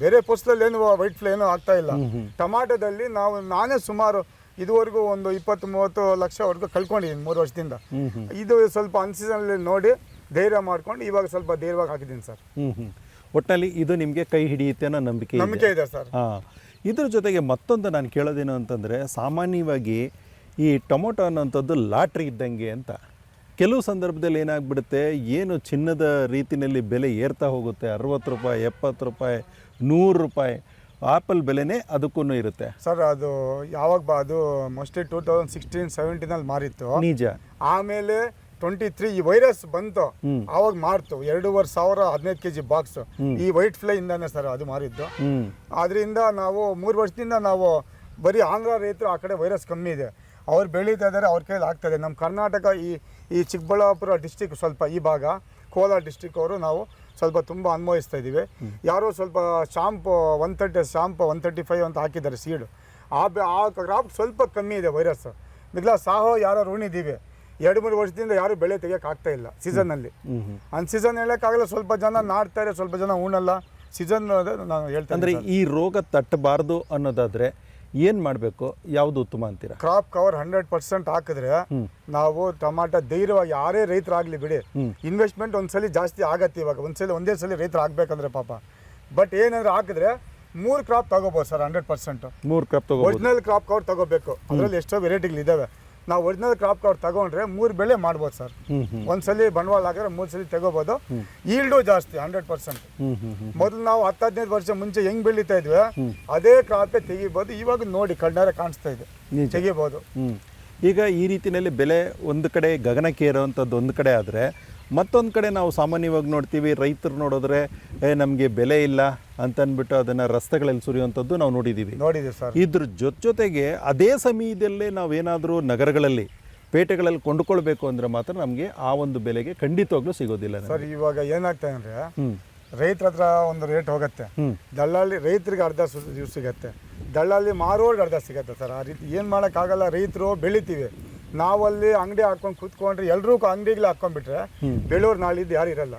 ಬೇರೆ ಫಸಲಲ್ಲಿ ಏನು ವೈಟ್ ಫ್ಲೈ ಏನೂ ಆಗ್ತಾ ಇಲ್ಲ. ಟೊಮಾಟೋದಲ್ಲಿ ನಾನೇ ಸುಮಾರು ಇದುವರೆಗೂ ಒಂದು 20-30 ಲಕ್ಷವರೆಗೂ ಕಳ್ಕೊಂಡಿದ್ದೀನಿ 3 ವರ್ಷದಿಂದ. ಇದು ಸ್ವಲ್ಪ ಅನ್ಸೀಸನಲ್ಲಿ ನೋಡಿ ಧೈರ್ಯ ಮಾಡ್ಕೊಂಡು ಇವಾಗ ಸ್ವಲ್ಪ ಧೈರ್ಯವಾಗಿ ಹಾಕಿದ್ದೀನಿ ಸರ್. ಒಟ್ಟಿನಲ್ಲಿ ಇದು ನಿಮಗೆ ಕೈ ಹಿಡಿಯುತ್ತೆ ಅನ್ನೋ ನಂಬಿಕೆ ಇದೆ ಸರ್. ಇದ್ರ ಜೊತೆಗೆ ಮತ್ತೊಂದು ನಾನು ಕೇಳೋದೇನು ಅಂತಂದರೆ, ಸಾಮಾನ್ಯವಾಗಿ ಈ ಟೊಮೊಟೊ ಅನ್ನೋಂಥದ್ದು ಲಾಟ್ರಿ ಇದ್ದಂಗೆ ಅಂತ. ಕೆಲವು ಸಂದರ್ಭದಲ್ಲಿ ಏನಾಗ್ಬಿಡುತ್ತೆ, ಏನು ಚಿನ್ನದ ರೀತಿಯಲ್ಲಿ ಬೆಲೆ ಏರ್ತಾ ಹೋಗುತ್ತೆ. 60 ರೂಪಾಯಿ, 70 ರೂಪಾಯಿ, 100 ರೂಪಾಯಿ ಆಪಲ್ ಬೆಲೆನೇ ಅದಕ್ಕೂ ಇರುತ್ತೆ ಸರ್. ಅದು ಯಾವಾಗ ಅದು ಮೋಸ್ಟ್ಲಿ 2016-17 ಮಾರಿತ್ತು ನಿಜ. ಆಮೇಲೆ 23 ಈ ವೈರಸ್ ಬಂತು ಆವಾಗ ಮಾರ್ತು 2,500 15 kg ಬಾಕ್ಸ್ ಈ ವೈಟ್ ಫ್ಲೈ ಇಂದಾನೆ ಸರ್ ಅದು ಮಾರಿದ್ದು. ಅದರಿಂದ ನಾವು 3 ವರ್ಷದಿಂದ ನಾವು ಬರೀ ಆಂಧ್ರ ರೈತರು ಆ ಕಡೆ ವೈರಸ್ ಕಮ್ಮಿ ಇದೆ, ಅವ್ರು ಬೆಳೀತಾ ಇದ್ದಾರೆ, ಅವ್ರ ಕೈಲಿ ಆಗ್ತದೆ. ನಮ್ಮ ಕರ್ನಾಟಕ ಈ ಚಿಕ್ಕಬಳ್ಳಾಪುರ ಡಿಸ್ಟಿಕ್ ಸ್ವಲ್ಪ ಈ ಭಾಗ ಕೋಲಾರ ಡಿಸ್ಟಿಕ್ ಅವರು ನಾವು ಸ್ವಲ್ಪ ತುಂಬ ಅನ್ವಯಿಸ್ತಾ ಇದ್ದೀವಿ. ಯಾರೋ ಸ್ವಲ್ಪ ಶಾಂಪು 130 ಶಾಂಪು 135 ಅಂತ ಹಾಕಿದ್ದಾರೆ ಸೀಡು, ಆ ಕ್ರಾಪ್ ಸ್ವಲ್ಪ ಕಮ್ಮಿ ಇದೆ ವೈರಸ್. ಮಿಗ್ಲ ಸಾಹೋ ಯಾರೋ ಋಣಿದ್ದೀವಿ, 2-3 ವರ್ಷದಿಂದ ಯಾರು ಬೆಳೆ ತೆಗಿಯೋಕ್ಕಾಗ್ತಾ ಇಲ್ಲ ಸೀಸನ್ನಲ್ಲಿ. ಅನ್ಸೀಸನ್ ಹೇಳೋಕ್ಕಾಗಲ್ಲ, ಸ್ವಲ್ಪ ಜನ ನಾಡ್ತಾರೆ, ಸ್ವಲ್ಪ ಜನ ಉಣ್ಣಲ್ಲ. ಸೀಸನ್ ನಾನು ಹೇಳ್ತೇನೆ. ಅಂದರೆ ಈ ರೋಗ ತಟ್ಟಬಾರ್ದು ಅನ್ನೋದಾದರೆ ಏನು ಮಾಡಬೇಕು, ಯಾವುದು ಉತ್ತಮ ಅಂತೀರಾ? ಕ್ರಾಪ್ ಕವರ್ 100% ಹಾಕಿದ್ರೆ ನಾವು ಟೊಮಾಟೊ ಧೈರ್ಯವಾಗಿ ಯಾರೇ ರೈತರಾಗಲಿ ಬಿಡಿ, ಇನ್ವೆಸ್ಟ್ಮೆಂಟ್ ಒಂದ್ಸಲಿ ಜಾಸ್ತಿ ಆಗತ್ತೆ. ಇವಾಗ ಒಂದೇ ಸಲ ರೈತರು ಆಗ್ಬೇಕಂದ್ರೆ ಪಾಪ, ಬಟ್ ಏನಾದ್ರು ಹಾಕಿದ್ರೆ 3 ಕ್ರಾಪ್ ತಗೋಬೋದು ಸರ್. 100% 3 ಕ್ರಾಪ್ ತಗೋ. ಒರಿಜಿನಲ್ ಕ್ರಾಪ್ ಕವರ್ ತಗೋಬೇಕು. ಅದರಲ್ಲಿ ಎಷ್ಟೋ ವೆರೈಟಿಗಳಿದ್ದಾವೆ. ನಾವು ಒರಿಜಿನಲ್ ಕ್ರಾಪ್ ಕವರ್ ತಗೊಂಡ್ರೆ 3 ಬೆಳೆ ಮಾಡ್ಬೋದು ಸರ್. ಒಂದ್ಸಲಿ ಬಂಡವಾಳ ಹಾಕಿದ್ರೆ 3 ಸಲ ತಗೋಬೋದು. ಈಲ್ಡು ಜಾಸ್ತಿ 100%. ಮೊದಲು ನಾವು 10-15 ವರ್ಷ ಮುಂಚೆ ಹೆಂಗ್ ಬೆಳೀತಾ ಇದ್ವಿ ಅದೇ ಕ್ರಾಪೇ ತೆಗಿಬೋದು. ಇವಾಗ ನೋಡಿ ಕಣ್ಣಾರೆ ಕಾಣಿಸ್ತಾ ಇದೆ, ತೆಗಿಬೋದು. ಈಗ ಈ ರೀತಿಯಲ್ಲಿ ಬೆಲೆ ಒಂದು ಕಡೆ ಗಗನಕ್ಕೇರುವಂಥದ್ದು ಒಂದು ಕಡೆ ಆದರೆ, ಮತ್ತೊಂದು ಕಡೆ ನಾವು ಸಾಮಾನ್ಯವಾಗಿ ನೋಡ್ತೀವಿ ರೈತರು ನೋಡಿದ್ರೆ ನಮಗೆ ಬೆಲೆ ಇಲ್ಲ ಅಂತಂದ್ಬಿಟ್ಟು ಅದನ್ನು ರಸ್ತೆಗಳಲ್ಲಿ ಸುರಿಯುವಂಥದ್ದು ನಾವು ನೋಡಿದ್ದೀವಿ ಸರ್. ಇದ್ರ ಜೊತೆಗೆ ಅದೇ ಸಮಯದಲ್ಲೇ ನಾವೇನಾದರೂ ನಗರಗಳಲ್ಲಿ ಪೇಟೆಗಳಲ್ಲಿ ಕೊಂಡುಕೊಳ್ಬೇಕು ಅಂದರೆ ಮಾತ್ರ ನಮಗೆ ಆ ಒಂದು ಬೆಲೆಗೆ ಖಂಡಿತವಾಗ್ಲೂ ಸಿಗೋದಿಲ್ಲ ಸರ್. ಇವಾಗ ಏನಾಗ್ತದೆ ಅಂದರೆ ರೈತರ ಹತ್ರ ಒಂದು ರೇಟ್ ಹೋಗುತ್ತೆ, ದಳ್ಳಾಳಿ ರೈತರಿಗೆ ಅರ್ಧ ಸಿಗತ್ತೆ, ದಳ್ಳಾಳಿ ಮಾರೋರ್ಗೆ ಅರ್ಧ ಸಿಗತ್ತೆ ಸರ್. ಆ ರೀತಿ ಏನು ಮಾಡೋಕ್ಕಾಗಲ್ಲ. ರೈತರು ಬೆಳಿತೀವಿ, ನಾವಲ್ಲಿ ಅಂಗಡಿ ಹಾಕೊಂಡು ಕೂತ್ಕೊಂಡ್ರೆ ಎಲ್ಲರೂ ಅಂಗಡಿಗಳು ಹಾಕೊಂಡ್ಬಿಟ್ರೆ ಬೆಳೋರು ನಾಳಿದ್ದು ಯಾರು ಇರಲ್ಲ.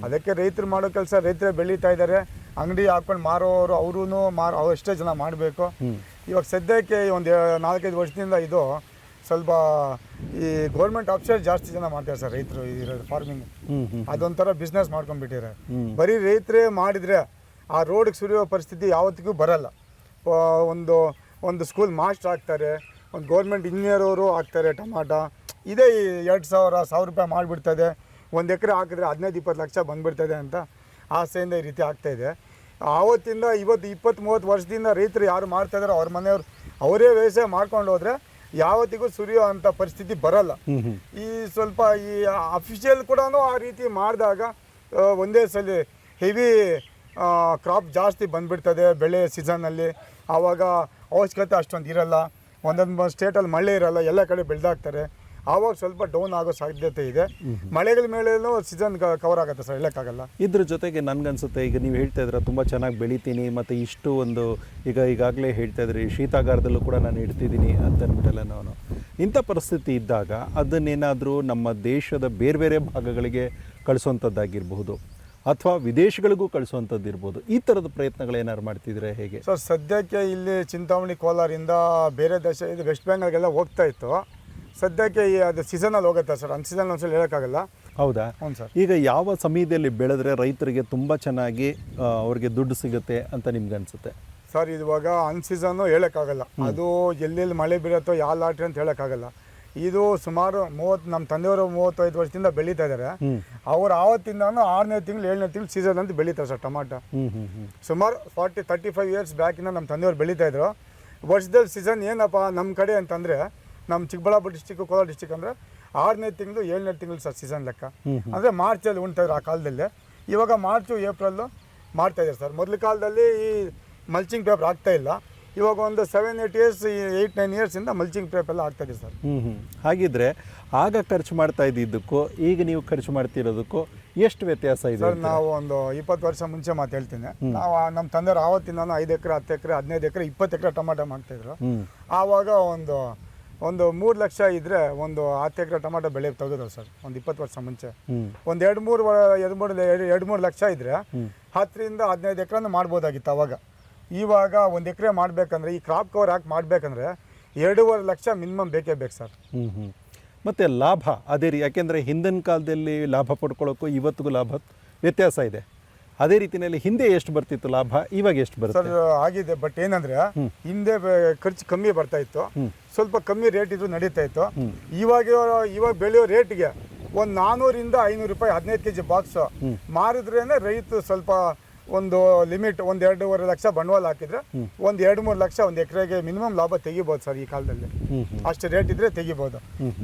ಅದಕ್ಕೆ ರೈತರು ಮಾಡೋ ಕೆಲಸ, ರೈತರೇ ಬೆಳೀತಾ ಇದ್ದಾರೆ, ಅಂಗಡಿ ಹಾಕೊಂಡು ಮಾರೋರು ಅವ್ರು ಎಷ್ಟೇ ಜನ ಮಾಡಬೇಕು. ಇವಾಗ ಸದ್ಯಕ್ಕೆ ಒಂದು 4-5 ವರ್ಷದಿಂದ ಇದು ಸ್ವಲ್ಪ ಈ ಗೌರ್ಮೆಂಟ್ ಆಫೀಸರ್ ಜಾಸ್ತಿ ಜನ ಮಾಡ್ತಾರೆ ಸರ್. ರೈತರು ಇರೋದು ಫಾರ್ಮಿಂಗ್ ಅದೊಂಥರ ಬಿಸ್ನೆಸ್ ಮಾಡ್ಕೊಂಡ್ಬಿಟ್ಟಿದ್ದಾರೆ. ಬರೀ ರೈತರೇ ಮಾಡಿದರೆ ಆ ರೋಡ್ಗೆ ಸುರಿಯೋ ಪರಿಸ್ಥಿತಿ ಯಾವತ್ತಿಗೂ ಬರಲ್ಲ. ಒಂದು ಸ್ಕೂಲ್ ಮಾಸ್ಟರ್ ಆಗ್ತಾರೆ, ಒಂದು ಗೌರ್ಮೆಂಟ್ ಇಂಜಿನಿಯರ್ ಅವರು ಆಗ್ತಾರೆ. ಟೊಮಾಟೊ ಇದೇ 2,000-1,000 ರೂಪಾಯಿ ಮಾಡಿಬಿಡ್ತದೆ. 1 ಎಕರೆ ಹಾಕಿದ್ರೆ 15-20 ಲಕ್ಷ ಬಂದುಬಿಡ್ತದೆ ಅಂತ ಆಸೆಯಿಂದ ಈ ರೀತಿ ಆಗ್ತಾಯಿದೆ. ಆವತ್ತಿಂದ ಇವತ್ತು 20-30 ವರ್ಷದಿಂದ ರೈತರು ಯಾರು ಮಾಡ್ತಾಯಿದ್ದಾರೆ ಅವ್ರ ಮನೆಯವರು ಅವರೇ ವ್ಯವಸಾಯ ಮಾಡ್ಕೊಂಡು ಹೋದರೆ ಯಾವತ್ತಿಗೂ ಸುರಿಯೋ ಅಂಥ ಪರಿಸ್ಥಿತಿ ಬರಲ್ಲ. ಈ ಸ್ವಲ್ಪ ಈ ಅಫಿಷಿಯಲ್ ಕೂಡ ಆ ರೀತಿ ಮಾಡಿದಾಗ ಒಂದೇ ಸಲ ಹೆವಿ ಕ್ರಾಪ್ ಜಾಸ್ತಿ ಬಂದುಬಿಡ್ತದೆ ಬೆಳೆ ಸೀಸನ್ನಲ್ಲಿ. ಆವಾಗ ಅವಶ್ಯಕತೆ ಅಷ್ಟೊಂದು ಇರಲ್ಲ, ಒಂದೊಂದು ಸ್ಟೇಟಲ್ಲಿ ಮಳೆ ಇರಲ್ಲ, ಎಲ್ಲ ಕಡೆ ಬೆಳೆದಾಕ್ತಾರೆ. ಆವಾಗ ಸ್ವಲ್ಪ ಡೌನ್ ಆಗೋ ಸಾಧ್ಯತೆ ಇದೆ. ಮಳೆಗಳ ಮೇಲೇನೂ ಸೀಸನ್ ಕವರ್ ಆಗುತ್ತೆ ಸರ್, ಹೇಳೋಕ್ಕಾಗಲ್ಲ. ಇದ್ರ ಜೊತೆಗೆ ನನಗನ್ಸುತ್ತೆ, ಈಗ ನೀವು ಹೇಳ್ತಾ ಇದ್ರೆ ತುಂಬ ಚೆನ್ನಾಗಿ ಬೆಳಿತೀನಿ ಮತ್ತು ಇಷ್ಟು ಒಂದು ಈಗಾಗಲೇ ಹೇಳ್ತಾ ಇದ್ರಿ ಶೀತಾಗಾರದಲ್ಲೂ ಕೂಡ ನಾನು ಇಡ್ತಿದ್ದೀನಿ ಅಂತಂದ್ಬಿಟ್ಟಲ್ಲ. ನಾನು ಇಂಥ ಪರಿಸ್ಥಿತಿ ಇದ್ದಾಗ ಅದನ್ನೇನಾದರೂ ನಮ್ಮ ದೇಶದ ಬೇರೆ ಬೇರೆ ಭಾಗಗಳಿಗೆ ಕಳಿಸೋವಂಥದ್ದಾಗಿರ್ಬಹುದು ಅಥವಾ ವಿದೇಶಗಳಿಗೂ ಕಳಿಸುವಂಥದ್ದು ಇರ್ಬೋದು. ಈ ಥರದ ಪ್ರಯತ್ನಗಳೇನಾದ್ರು ಮಾಡ್ತಿದ್ರೆ ಹೇಗೆ ಸರ್? ಸದ್ಯಕ್ಕೆ ಇಲ್ಲಿ ಚಿಂತಾಮಣಿ ಕೋಲಾರಿಂದ ಬೇರೆ ದೇಶ ಇದು ವೆಸ್ಟ್ ಬೆಂಗಾಲ್ಗೆಲ್ಲ ಹೋಗ್ತಾ ಇತ್ತು. ಸದ್ಯಕ್ಕೆ ಅದು ಸೀಸನಲ್ಲಿ ಹೋಗುತ್ತೆ ಸರ್, ಅನ್ಸೀಸನ್ ಒಂದ್ಸಲ ಹೇಳೋಕ್ಕಾಗಲ್ಲ. ಹೌದಾ? ಹ್ಞೂ ಸರ್. ಈಗ ಯಾವ ಸಮಯದಲ್ಲಿ ಬೆಳೆದ್ರೆ ರೈತರಿಗೆ ತುಂಬ ಚೆನ್ನಾಗಿ ಅವ್ರಿಗೆ ದುಡ್ಡು ಸಿಗುತ್ತೆ ಅಂತ ನಿಮ್ಗೆ ಅನಿಸುತ್ತೆ ಸರ್? ಇವಾಗ ಅನ್ಸೀಸನ್ನು ಹೇಳೋಕ್ಕಾಗಲ್ಲ, ಅದು ಎಲ್ಲೆಲ್ಲಿ ಮಳೆ ಬೀಳುತ್ತೋ ಯಾವ ಲಾಟ್ರಿ ಅಂತ ಹೇಳೋಕ್ಕಾಗಲ್ಲ. ಇದು ಸುಮಾರು ನಮ್ಮ ತಂದೆಯವರು 35 ವರ್ಷದಿಂದ ಬೆಳೀತಾ ಇದ್ದಾರೆ. ಅವ್ರು ಆವತ್ತಿಂದಾನು 6ನೇ ತಿಂಗಳು 7ನೇ ತಿಂಗಳು ಸೀಸನ್ ಅಂತ ಬೆಳೀತಾರೆ ಸರ್ ಟೊಮಾಟೊ. ಸುಮಾರು 40-35 ಇಯರ್ಸ್ ಬ್ಯಾಕಿಂದ ನಮ್ಮ ತಂದೆಯವರು ಬೆಳೀತಾ ಇದ್ರು. ವರ್ಷದಲ್ಲಿ ಸೀಸನ್ ಏನಪ್ಪ ನಮ್ಮ ಕಡೆ ಅಂತಂದರೆ, ನಮ್ಮ ಚಿಕ್ಕಬಳ್ಳಾಪುರ ಡಿಸ್ಟಿಕ್ಕು ಕೋಲಾರ ಡಿಸ್ಟಿಕ್ ಅಂದರೆ 6ನೇ ತಿಂಗಳು 7ನೇ ತಿಂಗಳು ಸರ್ ಸೀಸನ್ ಲೆಕ್ಕ. ಅಂದರೆ ಮಾರ್ಚಲ್ಲಿ ಉಣ್ತಾಯಿದ್ರು ಆ ಕಾಲದಲ್ಲಿ. ಇವಾಗ ಮಾರ್ಚು ಏಪ್ರಿಲ್ಲು ಮಾಡ್ತಾಯಿದ್ದಾರೆ ಸರ್. ಮೊದಲ ಕಾಲದಲ್ಲಿ ಈ ಮಲ್ಚಿಂಗ್ ಪೇಪರ್ ಆಗ್ತಾಯಿಲ್ಲ. ಇವಾಗ ಒಂದು 7-8 ಇಯರ್ಸ್ 8-9 ಇಯರ್ಸಿಂದ ಮಲ್ಚಿಂಗ್ ಪೇಪರ್ ಎಲ್ಲ ಆಗ್ತಾಯಿದೆ ಸರ್. ಹಾಗಿದ್ರೆ ಆಗ ಖರ್ಚು ಮಾಡ್ತಾ ಇದ್ದಿದ್ದಕ್ಕೂ ಈಗ ನೀವು ಖರ್ಚು ಮಾಡ್ತಿರೋದಕ್ಕೂ ಎಷ್ಟು ವ್ಯತ್ಯಾಸ ಇದೆ ಸರ್? ನಾವು ಒಂದು 20 ವರ್ಷ ಮುಂಚೆ ಮಾತು ಹೇಳ್ತೀನಿ. ನಾವು ನಮ್ಮ ತಂದೆಯವರು ಆವತ್ತಿಂದ 5 ಎಕರೆ 10 ಎಕರೆ 15 ಎಕರೆ 20 ಎಕರೆ ಟೊಮಾಟೊ ಮಾಡ್ತಾಯಿದ್ರು. ಆವಾಗ ಒಂದು 3 ಲಕ್ಷ ಇದ್ದರೆ ಒಂದು 10 ಎಕರೆ ಟೊಮಾಟೊ ಬೆಳೆ ತೆಗೆದ್ರು ಸರ್. ಒಂದು 20 ವರ್ಷ ಮುಂಚೆ ಒಂದು 2-3 ಲಕ್ಷ ಇದ್ದರೆ 10-15 ಎಕರೆನೂ ಮಾಡ್ಬೋದಾಗಿತ್ತು ಅವಾಗ. ಇವಾಗ 1 ಎಕರೆ ಮಾಡಬೇಕಂದ್ರೆ ಈ ಕ್ರಾಪ್ ಕವರ್ ಹಾಕಿ ಮಾಡಬೇಕಂದ್ರೆ 2.5 ಲಕ್ಷ ಮಿನಿಮಮ್ ಬೇಕೇ ಬೇಕು ಸರ್. ಮತ್ತು ಲಾಭ ಅದೇ ಯಾಕೆಂದರೆ ಹಿಂದಿನ ಕಾಲದಲ್ಲಿ ಲಾಭ ಪಡ್ಕೊಳ್ಳೋಕ್ಕೂ ಇವತ್ತಿಗೂ ಲಾಭ ವ್ಯತ್ಯಾಸ ಇದೆ. ಅದೇ ರೀತಿಯಲ್ಲಿ ಹಿಂದೆ ಎಷ್ಟು ಬರ್ತಿತ್ತು ಲಾಭ, ಇವಾಗ ಎಷ್ಟು ಬರುತ್ತೆ ಸರ್? ಆಗಿದೆ, ಬಟ್ ಏನಂದರೆ ಹಿಂದೆ ಖರ್ಚು ಕಮ್ಮಿ ಬರ್ತಾ ಇತ್ತು, ಸ್ವಲ್ಪ ಕಮ್ಮಿ ರೇಟ್ ಇದ್ರು ನಡೀತಾ ಇತ್ತು. ಇವಾಗ ಬೆಳೆಯೋ ರೇಟ್ಗೆ ಒಂದು 400-500 ರೂಪಾಯಿ 15 kg ಬಾಕ್ಸ್ ಮಾರಿದ್ರೇ ರೈತ ಸ್ವಲ್ಪ ಒಂದು ಲಿಮಿಟ್ 1-2.5 ಲಕ್ಷ ಬಂಡವಾಳ ಹಾಕಿದ್ರೆ 1-2-3 ಲಕ್ಷ ಒಂದು ಎಕರೆಗೆ ಮಿನಿಮಮ್ ಲಾಭ ತೆಗಿಬೋದು ಸರ್ ಈ ಕಾಲದಲ್ಲಿ. ಅಷ್ಟು ರೇಟ್ ಇದ್ರೆ ತೆಗಿಬೋದು.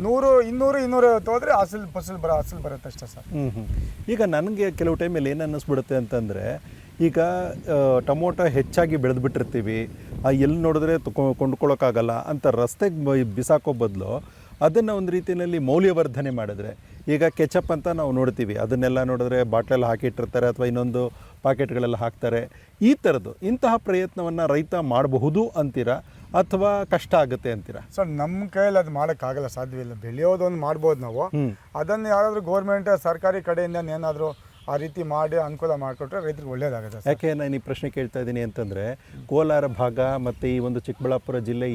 100-200-250 ಹೋದ್ರೆ ಫಸಲು ಬರುತ್ತೆ ಅಷ್ಟೇ ಸರ್. ಈಗ ನನಗೆ ಕೆಲವು ಟೈಮಲ್ಲಿ ಏನು ಅನ್ನಿಸ್ಬಿಡುತ್ತೆ ಅಂತಂದರೆ, ಈಗ ಟೊಮೊಟೊ ಹೆಚ್ಚಾಗಿ ಬೆಳೆದ್ಬಿಟ್ಟಿರ್ತೀವಿ, ಎಲ್ಲಿ ನೋಡಿದ್ರೆ ಕೊಂಡ್ಕೊಳ್ಳೋಕ್ಕಾಗಲ್ಲ ಅಂತ ರಸ್ತೆಗೆ ಬಿಸಾಕೋ ಬದಲು ಅದನ್ನು ಒಂದು ರೀತಿಯಲ್ಲಿ ಮೌಲ್ಯವರ್ಧನೆ ಮಾಡಿದ್ರೆ, ಈಗ ಕೆಚಪ್ ಅಂತ ನಾವು ನೋಡ್ತೀವಿ, ಅದನ್ನೆಲ್ಲ ನೋಡಿದ್ರೆ ಬಾಟ್ಲೆಲ್ಲ ಹಾಕಿಟ್ಟಿರ್ತಾರೆ ಅಥವಾ ಇನ್ನೊಂದು ಪಾಕೆಟ್ಗಳೆಲ್ಲ ಹಾಕ್ತಾರೆ. ಇಂತಹ ಪ್ರಯತ್ನವನ್ನು ರೈತ ಮಾಡಬಹುದು ಅಂತೀರಾ ಅಥವಾ ಕಷ್ಟ ಆಗುತ್ತೆ ಅಂತೀರಾ? ಸರ್ ನಮ್ಮ ಕೈಯಲ್ಲಿ ಅದು ಮಾಡೋಕ್ಕಾಗಲ್ಲ, ಸಾಧ್ಯವಿಲ್ಲ. ಬೆಳೆಯೋದೊಂದು ಮಾಡ್ಬೋದು ನಾವು. ಅದನ್ನು ಯಾರಾದರೂ ಗೌರ್ಮೆಂಟ್ ಸರ್ಕಾರಿ ಕಡೆಯಿಂದ ಏನಾದರೂ ಆ ರೀತಿ ಮಾಡಿ ಅನುಕೂಲ ಮಾಡಿಕೊಟ್ರೆ ರೈತರಿಗೆ ಒಳ್ಳೇದಾಗುತ್ತೆ. ಯಾಕೆ ನಾನು ಈ ಪ್ರಶ್ನೆ ಕೇಳ್ತಾ ಇದ್ದೀನಿ ಅಂತಂದರೆ, ಕೋಲಾರ ಭಾಗ ಮತ್ತು ಈ ಒಂದು ಚಿಕ್ಕಬಳ್ಳಾಪುರ ಜಿಲ್ಲೆ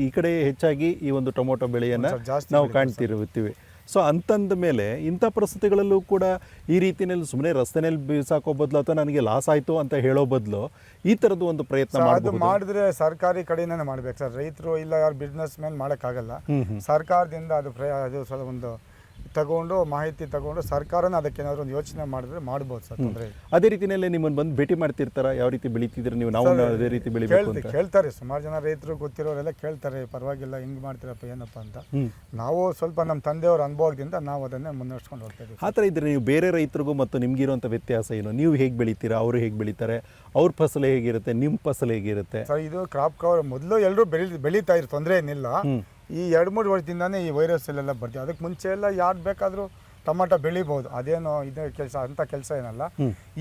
ಈ ಕಡೆ ಹೆಚ್ಚಾಗಿ ಈ ಒಂದು ಟೊಮೊಟೊ ಬೆಳೆಯನ್ನು ನಾವು ಕಾಣ್ತಿರುತ್ತೀವಿ. ಸೊ ಅಂತಂದ ಮೇಲೆ ಇಂಥ ಪರಿಸ್ಥಿತಿಗಳಲ್ಲೂ ಕೂಡ ಈ ರೀತಿಯಲ್ಲಿ ಸುಮ್ಮನೆ ರಸ್ತೆಯಲ್ಲಿ ಬೀಸಾಕೋ ಬದಲು ಅಥವಾ ನನಗೆ ಲಾಸ್ ಆಯಿತು ಅಂತ ಹೇಳೋ ಬದಲು ಈ ಥರದ್ದು ಒಂದು ಪ್ರಯತ್ನ ಮಾಡಿದ್ರೆ ಸರ್ಕಾರಿ ಕಡೆಯಿಂದನೇ ಮಾಡ್ಬೇಕು ಸರ್. ರೈತರು ಇಲ್ಲ ಯಾರು ಬಿಸ್ನೆಸ್ ಮ್ಯಾನ್ ಮಾಡೋಕ್ಕಾಗಲ್ಲ. ಸರ್ಕಾರದಿಂದ ಅದು ಸ್ವಲ್ಪ ಒಂದು ತಗೊಂಡು ಮಾಹಿತಿ ತಗೊಂಡು ಸರ್ಕಾರನ ಅದಕ್ಕೇನಾದ್ರು ಒಂದು ಯೋಚನೆ ಮಾಡಿದ್ರೆ ಮಾಡ್ಬೋದು ಸರ್. ತೊಂದರೆ ಅದೇ ರೀತಿಯಲ್ಲೇ ನಿಮ್ಮನ್ನು ಬಂದು ಭೇಟಿ ಮಾಡ್ತಿರ್ತಾರ, ಯಾವ ರೀತಿ ಬೆಳೀತಿದ್ರೆ ನೀವು, ನಾವು ಅದೇ ರೀತಿ ಬೆಳಿಬೇಕು ಅಂತ ಕೇಳ್ತಾರೆ. ಸುಮಾರು ಜನ ರೈತರು ಗೊತ್ತಿರೋರೆಲ್ಲ ಕೇಳ್ತಾರೆ, ಪರವಾಗಿಲ್ಲ ಹಿಂಗೆ ಮಾಡ್ತೀರಪ್ಪ ಏನಪ್ಪ ಅಂತ. ನಾವು ಸ್ವಲ್ಪ ನಮ್ಮ ತಂದೆಯವರ ಅನುಭವದಿಂದ ನಾವು ಅದನ್ನೇ ಮುನ್ನಡೆಸ್ಕೊಂಡು ಹೋಗ್ತಾ ಇದ್ದೀವಿ. ಆ ಥರ ಇದ್ರೆ ನೀವು ಬೇರೆ ರೈತರಿಗೂ ಮತ್ತು ನಿಮ್ಗಿರುವಂಥ ವ್ಯತ್ಯಾಸ ಏನು? ನೀವು ಹೇಗೆ ಬೆಳಿತೀರಾ, ಅವರು ಹೇಗೆ ಬೆಳೀತಾರೆ, ಅವ್ರ ಫಸಲು ಹೇಗಿರುತ್ತೆ, ನಿಮ್ಮ ಫಸಲು ಹೇಗಿರುತ್ತೆ? ಸರ್ ಇದು ಕ್ರಾಪ್ ಕವರ್ ಮೊದಲು ಎಲ್ಲರೂ ಬೆಳೀತಾ ಇದ್ರು, ತೊಂದರೆ ಏನಿಲ್ಲ. ಈ 2-3 ವರ್ಷದಿಂದಾನೇ ಈ ವೈರಸ್ ಎಲ್ಲ ಬರ್ತೀವಿ. ಅದಕ್ಕೆ ಮುಂಚೆ ಎಲ್ಲ ಯಾರು ಬೇಕಾದರೂ ಟೊಮಾಟೊ ಬೆಳಿಬೋದು, ಅದೇನೋ ಇದೇ ಕೆಲಸ ಅಂತ ಕೆಲಸ ಏನಲ್ಲ.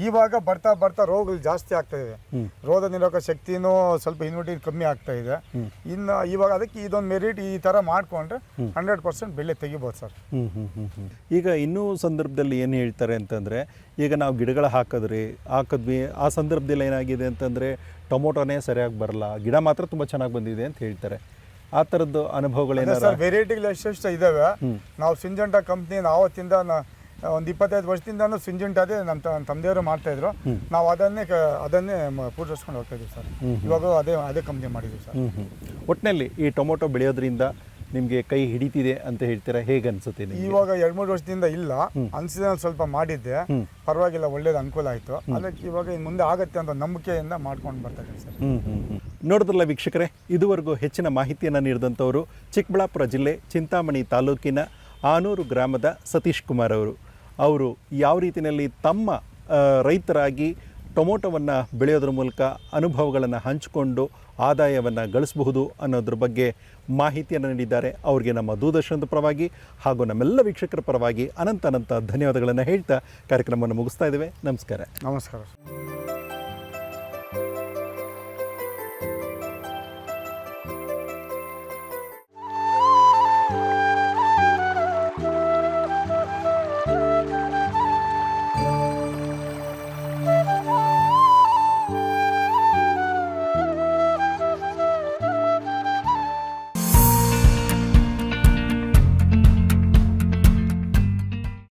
ಇವಾಗ ಬರ್ತಾ ಬರ್ತಾ ರೋಗಗಳು ಜಾಸ್ತಿ ಆಗ್ತಾ ಇದೆ, ರೋಗ ನಿರೋಧಕ ಶಕ್ತಿನೂ ಸ್ವಲ್ಪ ಇಮ್ಯುನಿಟಿ ಕಮ್ಮಿ ಆಗ್ತಾ ಇದೆ. ಇನ್ನು ಇವಾಗ ಅದಕ್ಕೆ ಇದೊಂದು ಮೆರಿಟ್ ಈ ಥರ ಮಾಡಿಕೊಂಡ್ರೆ 100% ಬೆಳೆ ತೆಗಿಬೋದು ಸರ್. ಈಗ ಇನ್ನೂ ಸಂದರ್ಭದಲ್ಲಿ ಏನು ಹೇಳ್ತಾರೆ ಅಂತಂದರೆ, ಈಗ ನಾವು ಗಿಡಗಳು ಹಾಕಿದ್ವಿ, ಆ ಸಂದರ್ಭದಲ್ಲಿ ಏನಾಗಿದೆ ಅಂತಂದರೆ ಟೊಮೊಟೊನೇ ಸರಿಯಾಗಿ ಬರಲ್ಲ, ಗಿಡ ಮಾತ್ರ ತುಂಬ ಚೆನ್ನಾಗಿ ಬಂದಿದೆ ಅಂತ ಹೇಳ್ತಾರೆ. ಆ ಥರದ್ದು ಅನುಭವಗಳೇನು ಸರ್? ವೆರೈಟಿಗಳು ಎಷ್ಟೆಷ್ಟು ಇದ್ದಾವೆ. ನಾವು ಸಿಂಜೆಂಟಾ ಕಂಪ್ನಿ ಆವತ್ತಿಂದ ಒಂದು 25 ವರ್ಷದಿಂದನೂ ಸಿಂಜೆಂಟಾ ಅದೇ ನಮ್ಮ ತಂದೆಯವರು ಮಾಡ್ತಾಯಿದ್ರು. ನಾವು ಅದನ್ನೇ ಪೂರೈಸ್ಕೊಂಡು ಹೋಗ್ತಾ ಇದ್ದೀವಿ ಸರ್. ಇವಾಗ ಅದೇ ಕಂಪ್ನಿ ಮಾಡಿದ್ದೀವಿ ಸರ್. ಒಟ್ಟಿನಲ್ಲಿ ಈ ಟೊಮೊಟೊ ಬೆಳೆಯೋದ್ರಿಂದ ನಿಮಗೆ ಕೈ ಹಿಡಿತಿದೆ ಅಂತ ಹೇಳ್ತೀರಾ? ಹೇಗೆ ಅನ್ಸುತ್ತೆ? ಇವಾಗ 2-3 ವರ್ಷದಿಂದ ಇಲ್ಲ ಅನ್ಸಿದ ಸ್ವಲ್ಪ ಮಾಡಿದ್ದೆ, ಪರವಾಗಿಲ್ಲ, ಒಳ್ಳೇದು ಅನುಕೂಲ ಆಯಿತು. ಅದಕ್ಕೆ ಇವಾಗ ಮುಂದೆ ಆಗುತ್ತೆ ಅಂತ ನಂಬಿಕೆಯಿಂದ ಮಾಡ್ಕೊಂಡು ಬರ್ತಾ ಇದ್ದೀವಿ ಸರ್. ನೋಡಿದ್ರಲ್ಲ ವೀಕ್ಷಕರೇ, ಇದುವರೆಗೂ ಹೆಚ್ಚಿನ ಮಾಹಿತಿಯನ್ನು ನೀಡಿದಂಥವರು ಚಿಕ್ಕಬಳ್ಳಾಪುರ ಜಿಲ್ಲೆ ಚಿಂತಾಮಣಿ ತಾಲೂಕಿನ ಆನೂರು ಗ್ರಾಮದ ಸತೀಶ್ ಕುಮಾರ್ ಅವರು ಯಾವ ರೀತಿಯಲ್ಲಿ ತಮ್ಮ ರೈತರಾಗಿ ಟೊಮೊಟೊವನ್ನು ಬೆಳೆಯೋದ್ರ ಮೂಲಕ ಅನುಭವಗಳನ್ನು ಹಂಚಿಕೊಂಡು ಆದಾಯವನ್ನು ಗಳಿಸಬಹುದು ಅನ್ನೋದ್ರ ಬಗ್ಗೆ ಮಾಹಿತಿಯನ್ನು ನೀಡಿದ್ದಾರೆ. ಅವರಿಗೆ ನಮ್ಮ ದೂರದರ್ಶನದ ಪರವಾಗಿ ಹಾಗೂ ನಮ್ಮೆಲ್ಲ ವೀಕ್ಷಕರ ಪರವಾಗಿ ಅನಂತ ಧನ್ಯವಾದಗಳನ್ನು ಹೇಳ್ತಾ ಕಾರ್ಯಕ್ರಮವನ್ನು ಮುಗಿಸ್ತಾ ಇದ್ದೇವೆ. ನಮಸ್ಕಾರ.